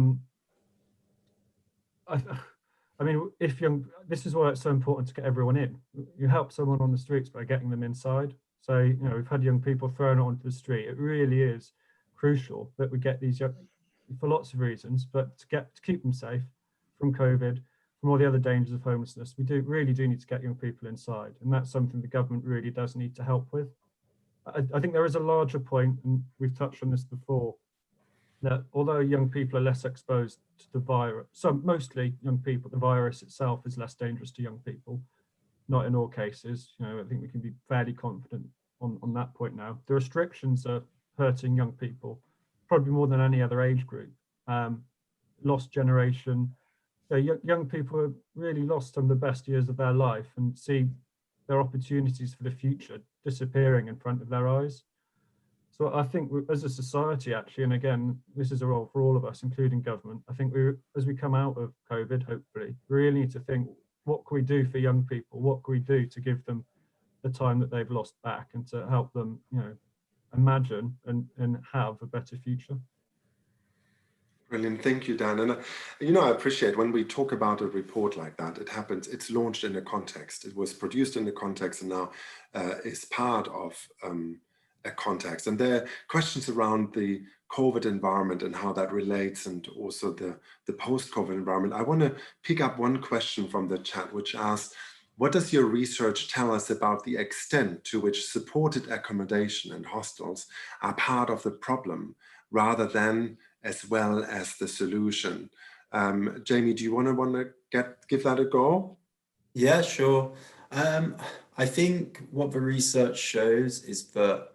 mean, this is why it's so important to get everyone in. You help someone on the streets by getting them inside. So, you know, we've had young people thrown onto the street. It really is crucial that we get these young, for lots of reasons, but to keep them safe from COVID, from all the other dangers of homelessness, we really do need to get young people inside. And that's something the government really does need to help with. I think there is a larger point, and we've touched on this before, that although young people are less exposed to the virus, so mostly young people, the virus itself is less dangerous to young people, not in all cases. You know, I think we can be fairly confident on that point now. The restrictions are hurting young people, probably more than any other age group. Lost generation, young people have really lost some of the best years of their life and see their opportunities for the future disappearing in front of their eyes. So I think as a society, actually, and again, this is a role for all of us, including government, I think as we come out of COVID, hopefully, we really need to think, what can we do for young people? What can we do to give them the time that they've lost back and to help them, you know, imagine and have a better future? Brilliant, thank you, Dan. And you know, I appreciate when we talk about a report like that, it's launched in a context. It was produced in the context and now is part of a context. And there are questions around the COVID environment and how that relates, and also the post-COVID environment. I want to pick up one question from the chat, which asks, what does your research tell us about the extent to which supported accommodation and hostels are part of the problem rather than as well as the solution? Jamie, do you want to give that a go? Yeah, sure. I think what the research shows is that,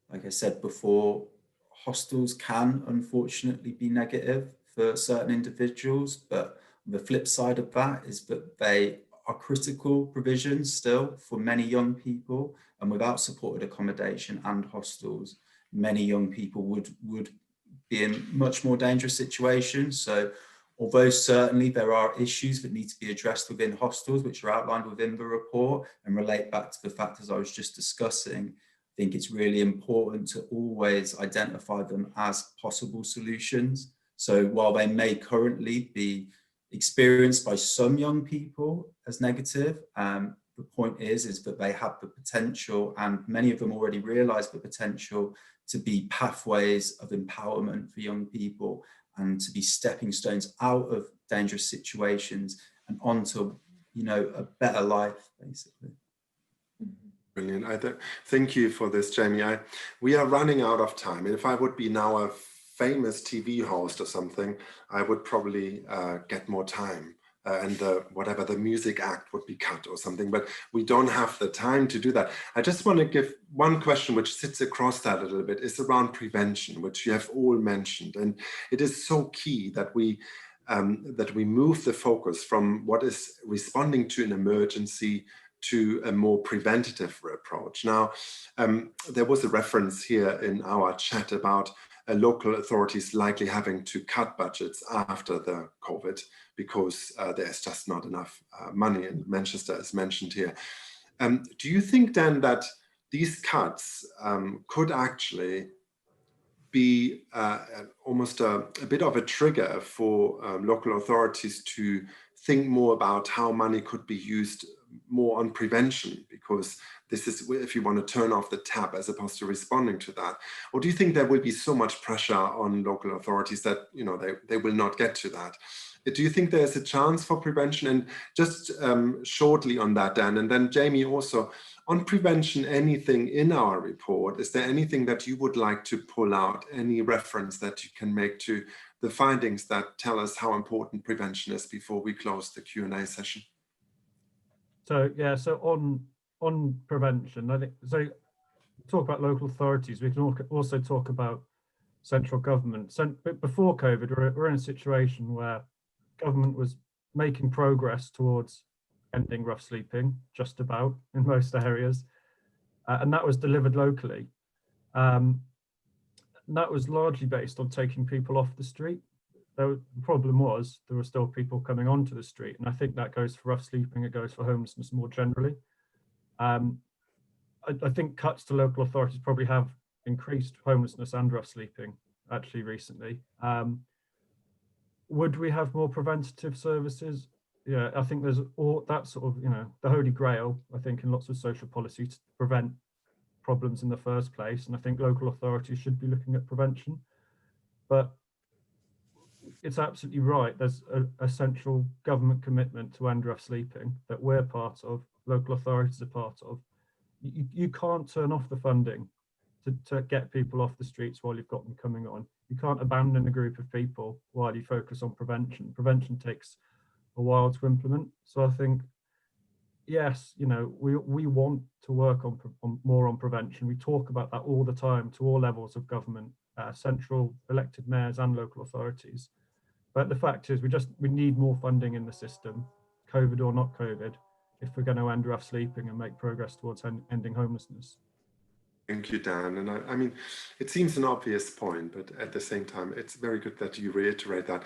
like I said before, hostels can unfortunately be negative for certain individuals, but the flip side of that is that they are critical provisions still for many young people, and without supported accommodation and hostels, many young people would be in much more dangerous situations. So although certainly there are issues that need to be addressed within hostels, which are outlined within the report and relate back to the factors I was just discussing, I think it's really important to always identify them as possible solutions. So while they may currently be experienced by some young people as negative, the point is that they have the potential, and many of them already realize the potential, to be pathways of empowerment for young people and to be stepping stones out of dangerous situations and onto, you know, a better life, basically. Brilliant. Thank you for this, Jamie. We are running out of time. And if I would be now a famous TV host or something, I would probably get more time. And whatever the music act would be cut or something, but we don't have the time to do that. I just want to give one question which sits across that a little bit, is around prevention, which you have all mentioned. And it is so key that we move the focus from what is responding to an emergency to a more preventative approach. Now, there was a reference here in our chat about local authorities likely having to cut budgets after the COVID because there's just not enough money, and Manchester is mentioned here. Do you think then that these cuts could actually be almost a bit of a trigger for local authorities to think more about how money could be used more on prevention, because this is if you want to turn off the tap as opposed to responding to that? Or do you think there will be so much pressure on local authorities that, you know, they will not get to that? Do you think there's a chance for prevention? And just shortly on that, Dan, and then Jamie also, on prevention, anything in our report, is there anything that you would like to pull out, any reference that you can make to the findings that tell us how important prevention is before we close the Q&A session? So yeah, so on prevention, I think, so talk about local authorities, we can also talk about central government. So before COVID, we're in a situation where government was making progress towards ending rough sleeping, just about, in most areas, and that was delivered locally. that was largely based on taking people off the street. The problem was there were still people coming onto the street, and I think that goes for rough sleeping, it goes for homelessness more generally. I think cuts to local authorities probably have increased homelessness and rough sleeping actually recently. Would we have more preventative services? Yeah, I think there's all that sort of, the holy grail, I think, in lots of social policy to prevent problems in the first place. And I think local authorities should be looking at prevention. But it's absolutely right. There's a central government commitment to end rough sleeping that we're part of, local authorities are part of. You can't turn off the funding to get people off the streets while you've got them coming on. You can't abandon a group of people while you focus on prevention. Prevention takes a while to implement. So I think, yes, we want to work on more on prevention. We talk about that all the time to all levels of government, central elected mayors and local authorities. But the fact is, we need more funding in the system, COVID or not COVID, if we're going to end rough sleeping and make progress towards ending homelessness. Thank you, Dan. And I mean, it seems an obvious point, but at the same time, it's very good that you reiterate that.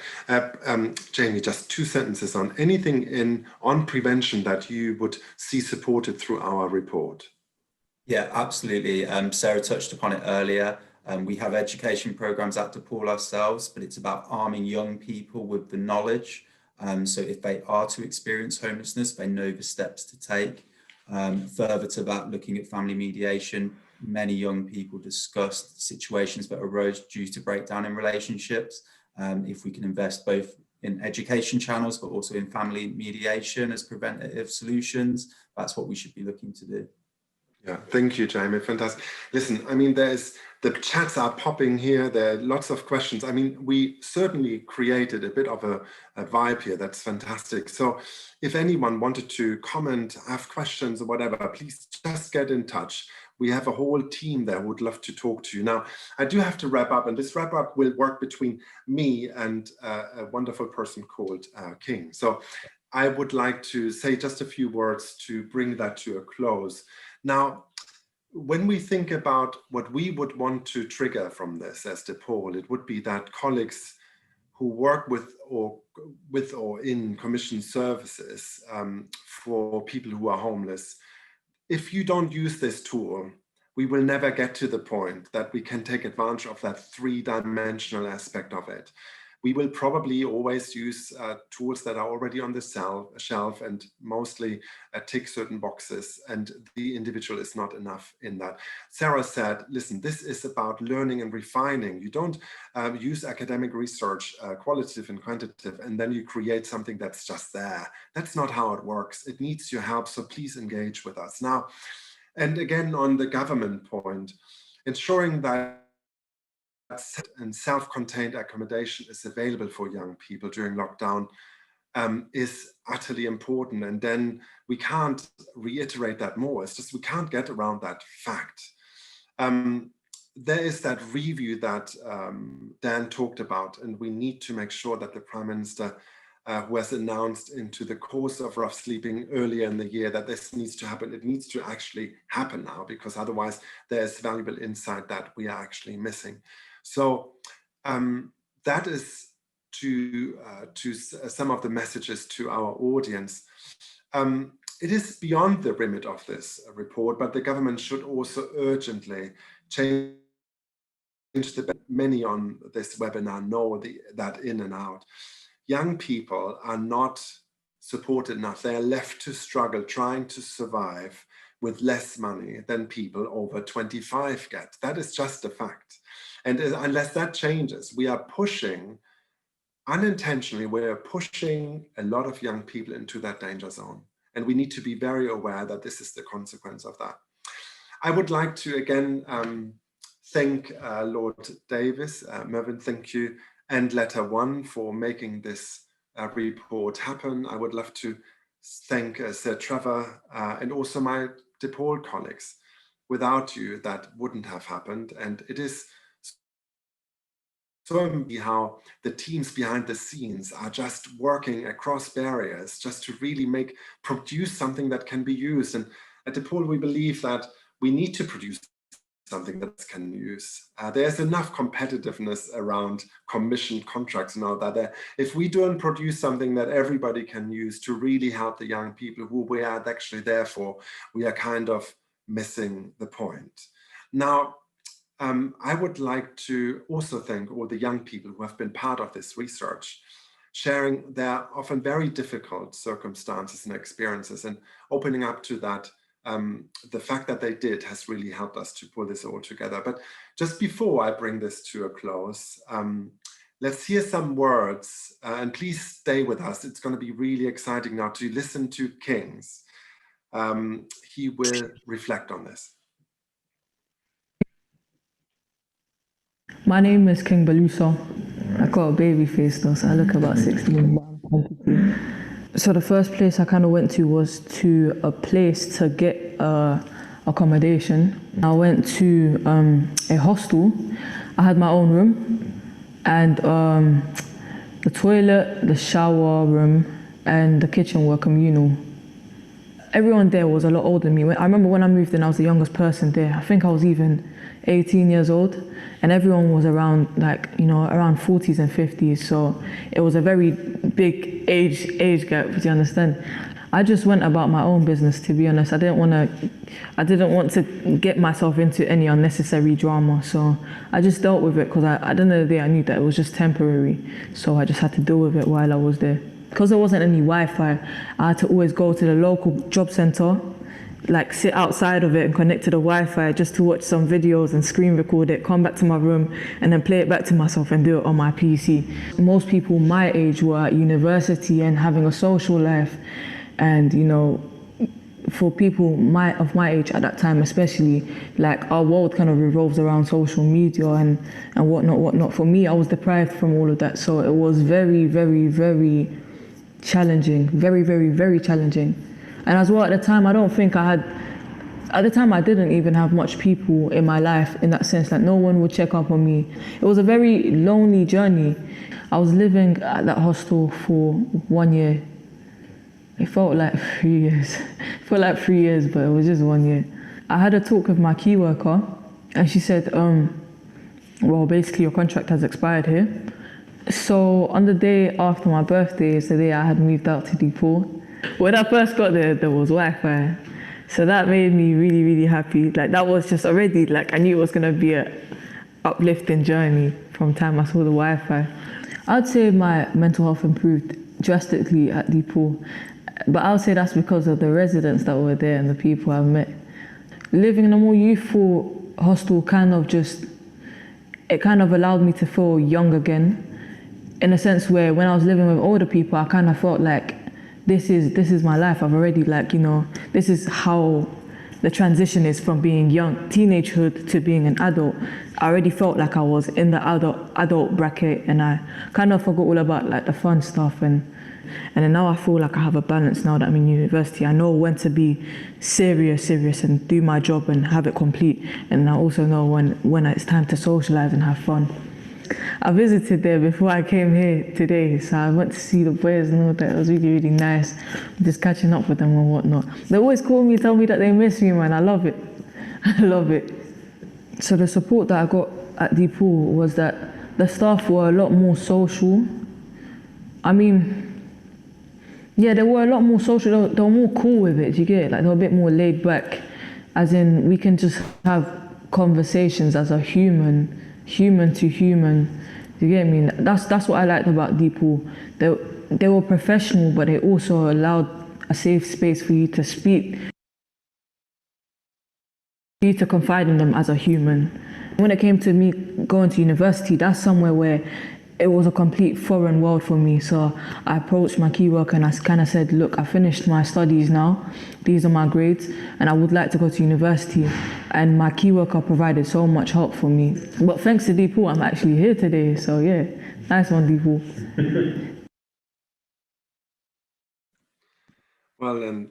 Jamie, just 2 sentences on anything on prevention that you would see supported through our report. Yeah, absolutely. Sarah touched upon it earlier. We have education programs at DePaul ourselves, but it's about arming young people with the knowledge. So if they are to experience homelessness, they know the steps to take. Further to that, looking at family mediation, many young people discussed situations that arose due to breakdown in relationships. If we can invest both in education channels, but also in family mediation as preventative solutions, that's what we should be looking to do. Yeah, thank you, Jamie. Fantastic. Listen, I mean, the chats are popping here. There are lots of questions. I mean, we certainly created a bit of a vibe here. That's fantastic. So if anyone wanted to comment, have questions or whatever, please just get in touch. We have a whole team there who would love to talk to you. Now, I do have to wrap up, and this wrap up will work between me and a wonderful person called King. So I would like to say just a few words to bring that to a close. Now, when we think about what we would want to trigger from this as DePaul, it would be that colleagues who work with or in commission services for people who are homeless, if you don't use this tool, we will never get to the point that we can take advantage of that 3-dimensional aspect of it. We will probably always use tools that are already on the shelf and mostly tick certain boxes, and the individual is not enough in that. Sarah said, listen, this is about learning and refining. You don't use academic research, qualitative and quantitative, and then you create something that's just there. That's not how it works. It needs your help, so please engage with us. Now, and again, on the government point, ensuring that and self-contained accommodation is available for young people during lockdown is utterly important. And then we can't reiterate that more. It's just we can't get around that fact. There is that review that Dan talked about, and we need to make sure that the Prime Minister who has announced into the course of rough sleeping earlier in the year that this needs to happen. It needs to actually happen now, because otherwise there's valuable insight that we are actually missing. So that is to some of the messages to our audience. It is beyond the remit of this report, but the government should also urgently change many on this webinar know that in and out. Young people are not supported enough. They are left to struggle trying to survive with less money than people over 25 get. That is just a fact. And unless that changes, we are pushing, unintentionally, we're pushing a lot of young people into that danger zone. And we need to be very aware that this is the consequence of that. I would like to again thank Lord Davis, Mervyn, thank you, and Letter One for making this report happen. I would love to thank Sir Trevor and also my DePaul colleagues. Without you, that wouldn't have happened. And it is so how the teams behind the scenes are just working across barriers just to really produce something that can be used. And at DePaul, we believe that we need to produce something that can use. There's enough competitiveness around commissioned contracts now that if we don't produce something that everybody can use to really help the young people who we are actually there for, we are kind of missing the point. Now, I would like to also thank all the young people who have been part of this research, sharing their often very difficult circumstances and experiences and opening up to that. The fact that they did has really helped us to pull this all together. But just before I bring this to a close, let's hear some words, and please stay with us. It's going to be really exciting now to listen to Kings. He will reflect on this. My name is King Balusa. I got a baby face though, so I look about 16, but I'm 22. So the first place I kind of went to was to a place to get accommodation. I went to a hostel. I had my own room, and the toilet, the shower room, and the kitchen were communal. Everyone there was a lot older than me. I remember when I moved in, I was the youngest person there. I think I was even 18 years old, and everyone was around, like, you know, around 40s and 50s. So it was a very big age gap, do you understand? I just went about my own business, to be honest. I didn't want to get myself into any unnecessary drama. So I just dealt with it because at the end of the day, I knew that it was just temporary. So I just had to deal with it while I was there. Because there wasn't any Wi-Fi, I had to always go to the local job center, like sit outside of it and connect to the Wi-Fi just to watch some videos and screen record it, come back to my room and then play it back to myself and do it on my PC. Most people my age were at university and having a social life, and you know, for people of my age at that time especially, like our world kind of revolves around social media and whatnot. For me, I was deprived from all of that, so it was very, very, very challenging, very, very, very challenging. And as well, at the time, I didn't even have much people in my life in that sense, like no one would check up on me. It was a very lonely journey. I was living at that hostel for 1 year. It felt like 3 years. It felt like 3 years, but it was just 1 year. I had a talk with my key worker, and she said, well, basically your contract has expired here. So on the day after my birthday is the day I had moved out to DePaul. When I first got there, there was Wi-Fi. So that made me really, really happy. Like that was just already, like I knew it was gonna be a uplifting journey from the time I saw the Wi-Fi. I'd say my mental health improved drastically at DePaul, but I would say that's because of the residents that were there and the people I met. Living in a more youthful hostel kind of allowed me to feel young again, in a sense where when I was living with older people, I kind of felt like this is my life. I've already, like, you know, this is how the transition is from being young, teenagehood, to being an adult. I already felt like I was in the adult bracket, and I kind of forgot all about like the fun stuff, and then now I feel like I have a balance now that I'm in university. I know when to be serious and do my job and have it complete, and I also know when it's time to socialize and have fun. I visited there before I came here today, so I went to see the boys and all that. It was really, really nice, just catching up with them and whatnot. They always call me, tell me that they miss me, man. I love it. I love it. So the support that I got at DePaul was that the staff were a lot more social. I mean, yeah, they were a lot more social. They were more cool with it, do you get it? Like, they were a bit more laid back, as in we can just have conversations as a human to human. Do you get me? That's what I liked about DePaul. They were professional, but they also allowed a safe space for you to speak, for you to confide in them as a human. When it came to me going to university, that's somewhere where it was a complete foreign world for me. So I approached my key worker and I kind of said, look, I finished my studies now. These are my grades, and I would like to go to university. And my key worker provided so much help for me. But thanks to DePaul, I'm actually here today. So yeah, nice one, DePaul. Well, and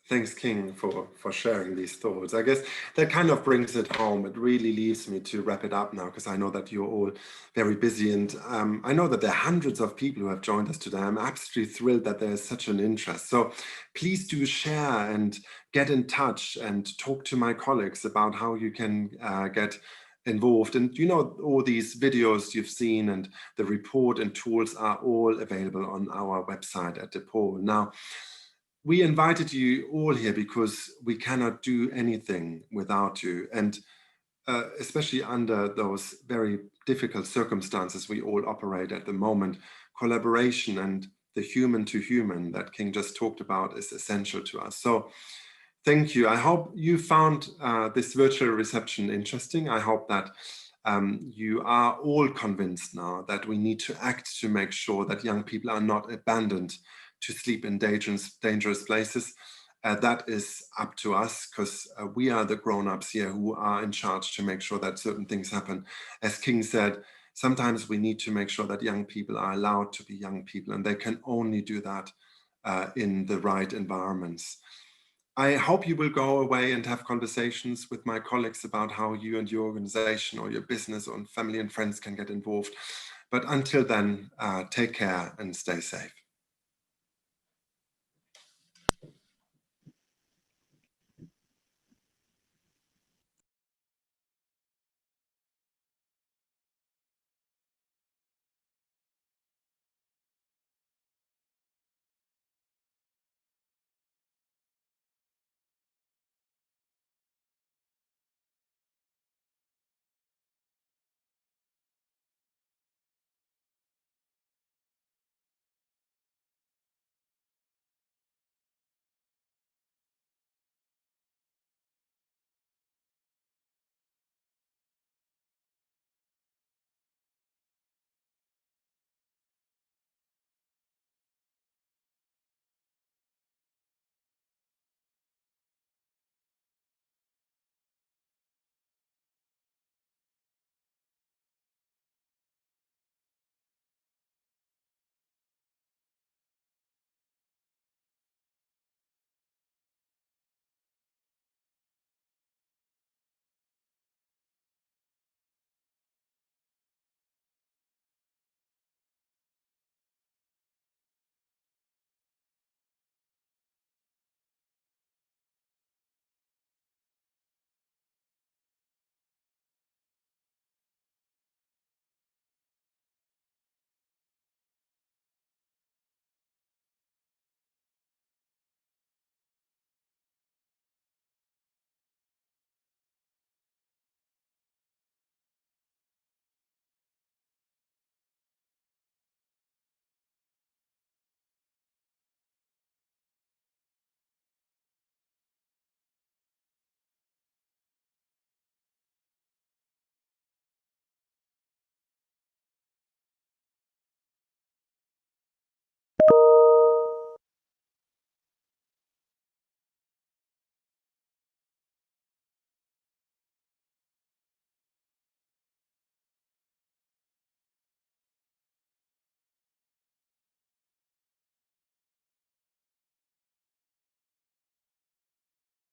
Thanks, King, for sharing these thoughts. I guess that kind of brings it home. It really leaves me to wrap it up now, because I know that you're all very busy. And I know that there are hundreds of people who have joined us today. I'm absolutely thrilled that there's such an interest. So please do share and get in touch and talk to my colleagues about how you can get involved. And you know, all these videos you've seen and the report and tools are all available on our website at DePaul. Now, we invited you all here because we cannot do anything without you. And especially under those very difficult circumstances we all operate at the moment, collaboration and the human to human that King just talked about is essential to us. So thank you. I hope you found this virtual reception interesting. I hope that you are all convinced now that we need to act to make sure that young people are not abandoned to sleep in dangerous places. That is up to us, because we are the grown-ups here who are in charge to make sure that certain things happen. As King said, sometimes we need to make sure that young people are allowed to be young people, and they can only do that in the right environments. I hope you will go away and have conversations with my colleagues about how you and your organization or your business or family and friends can get involved. But until then, take care and stay safe.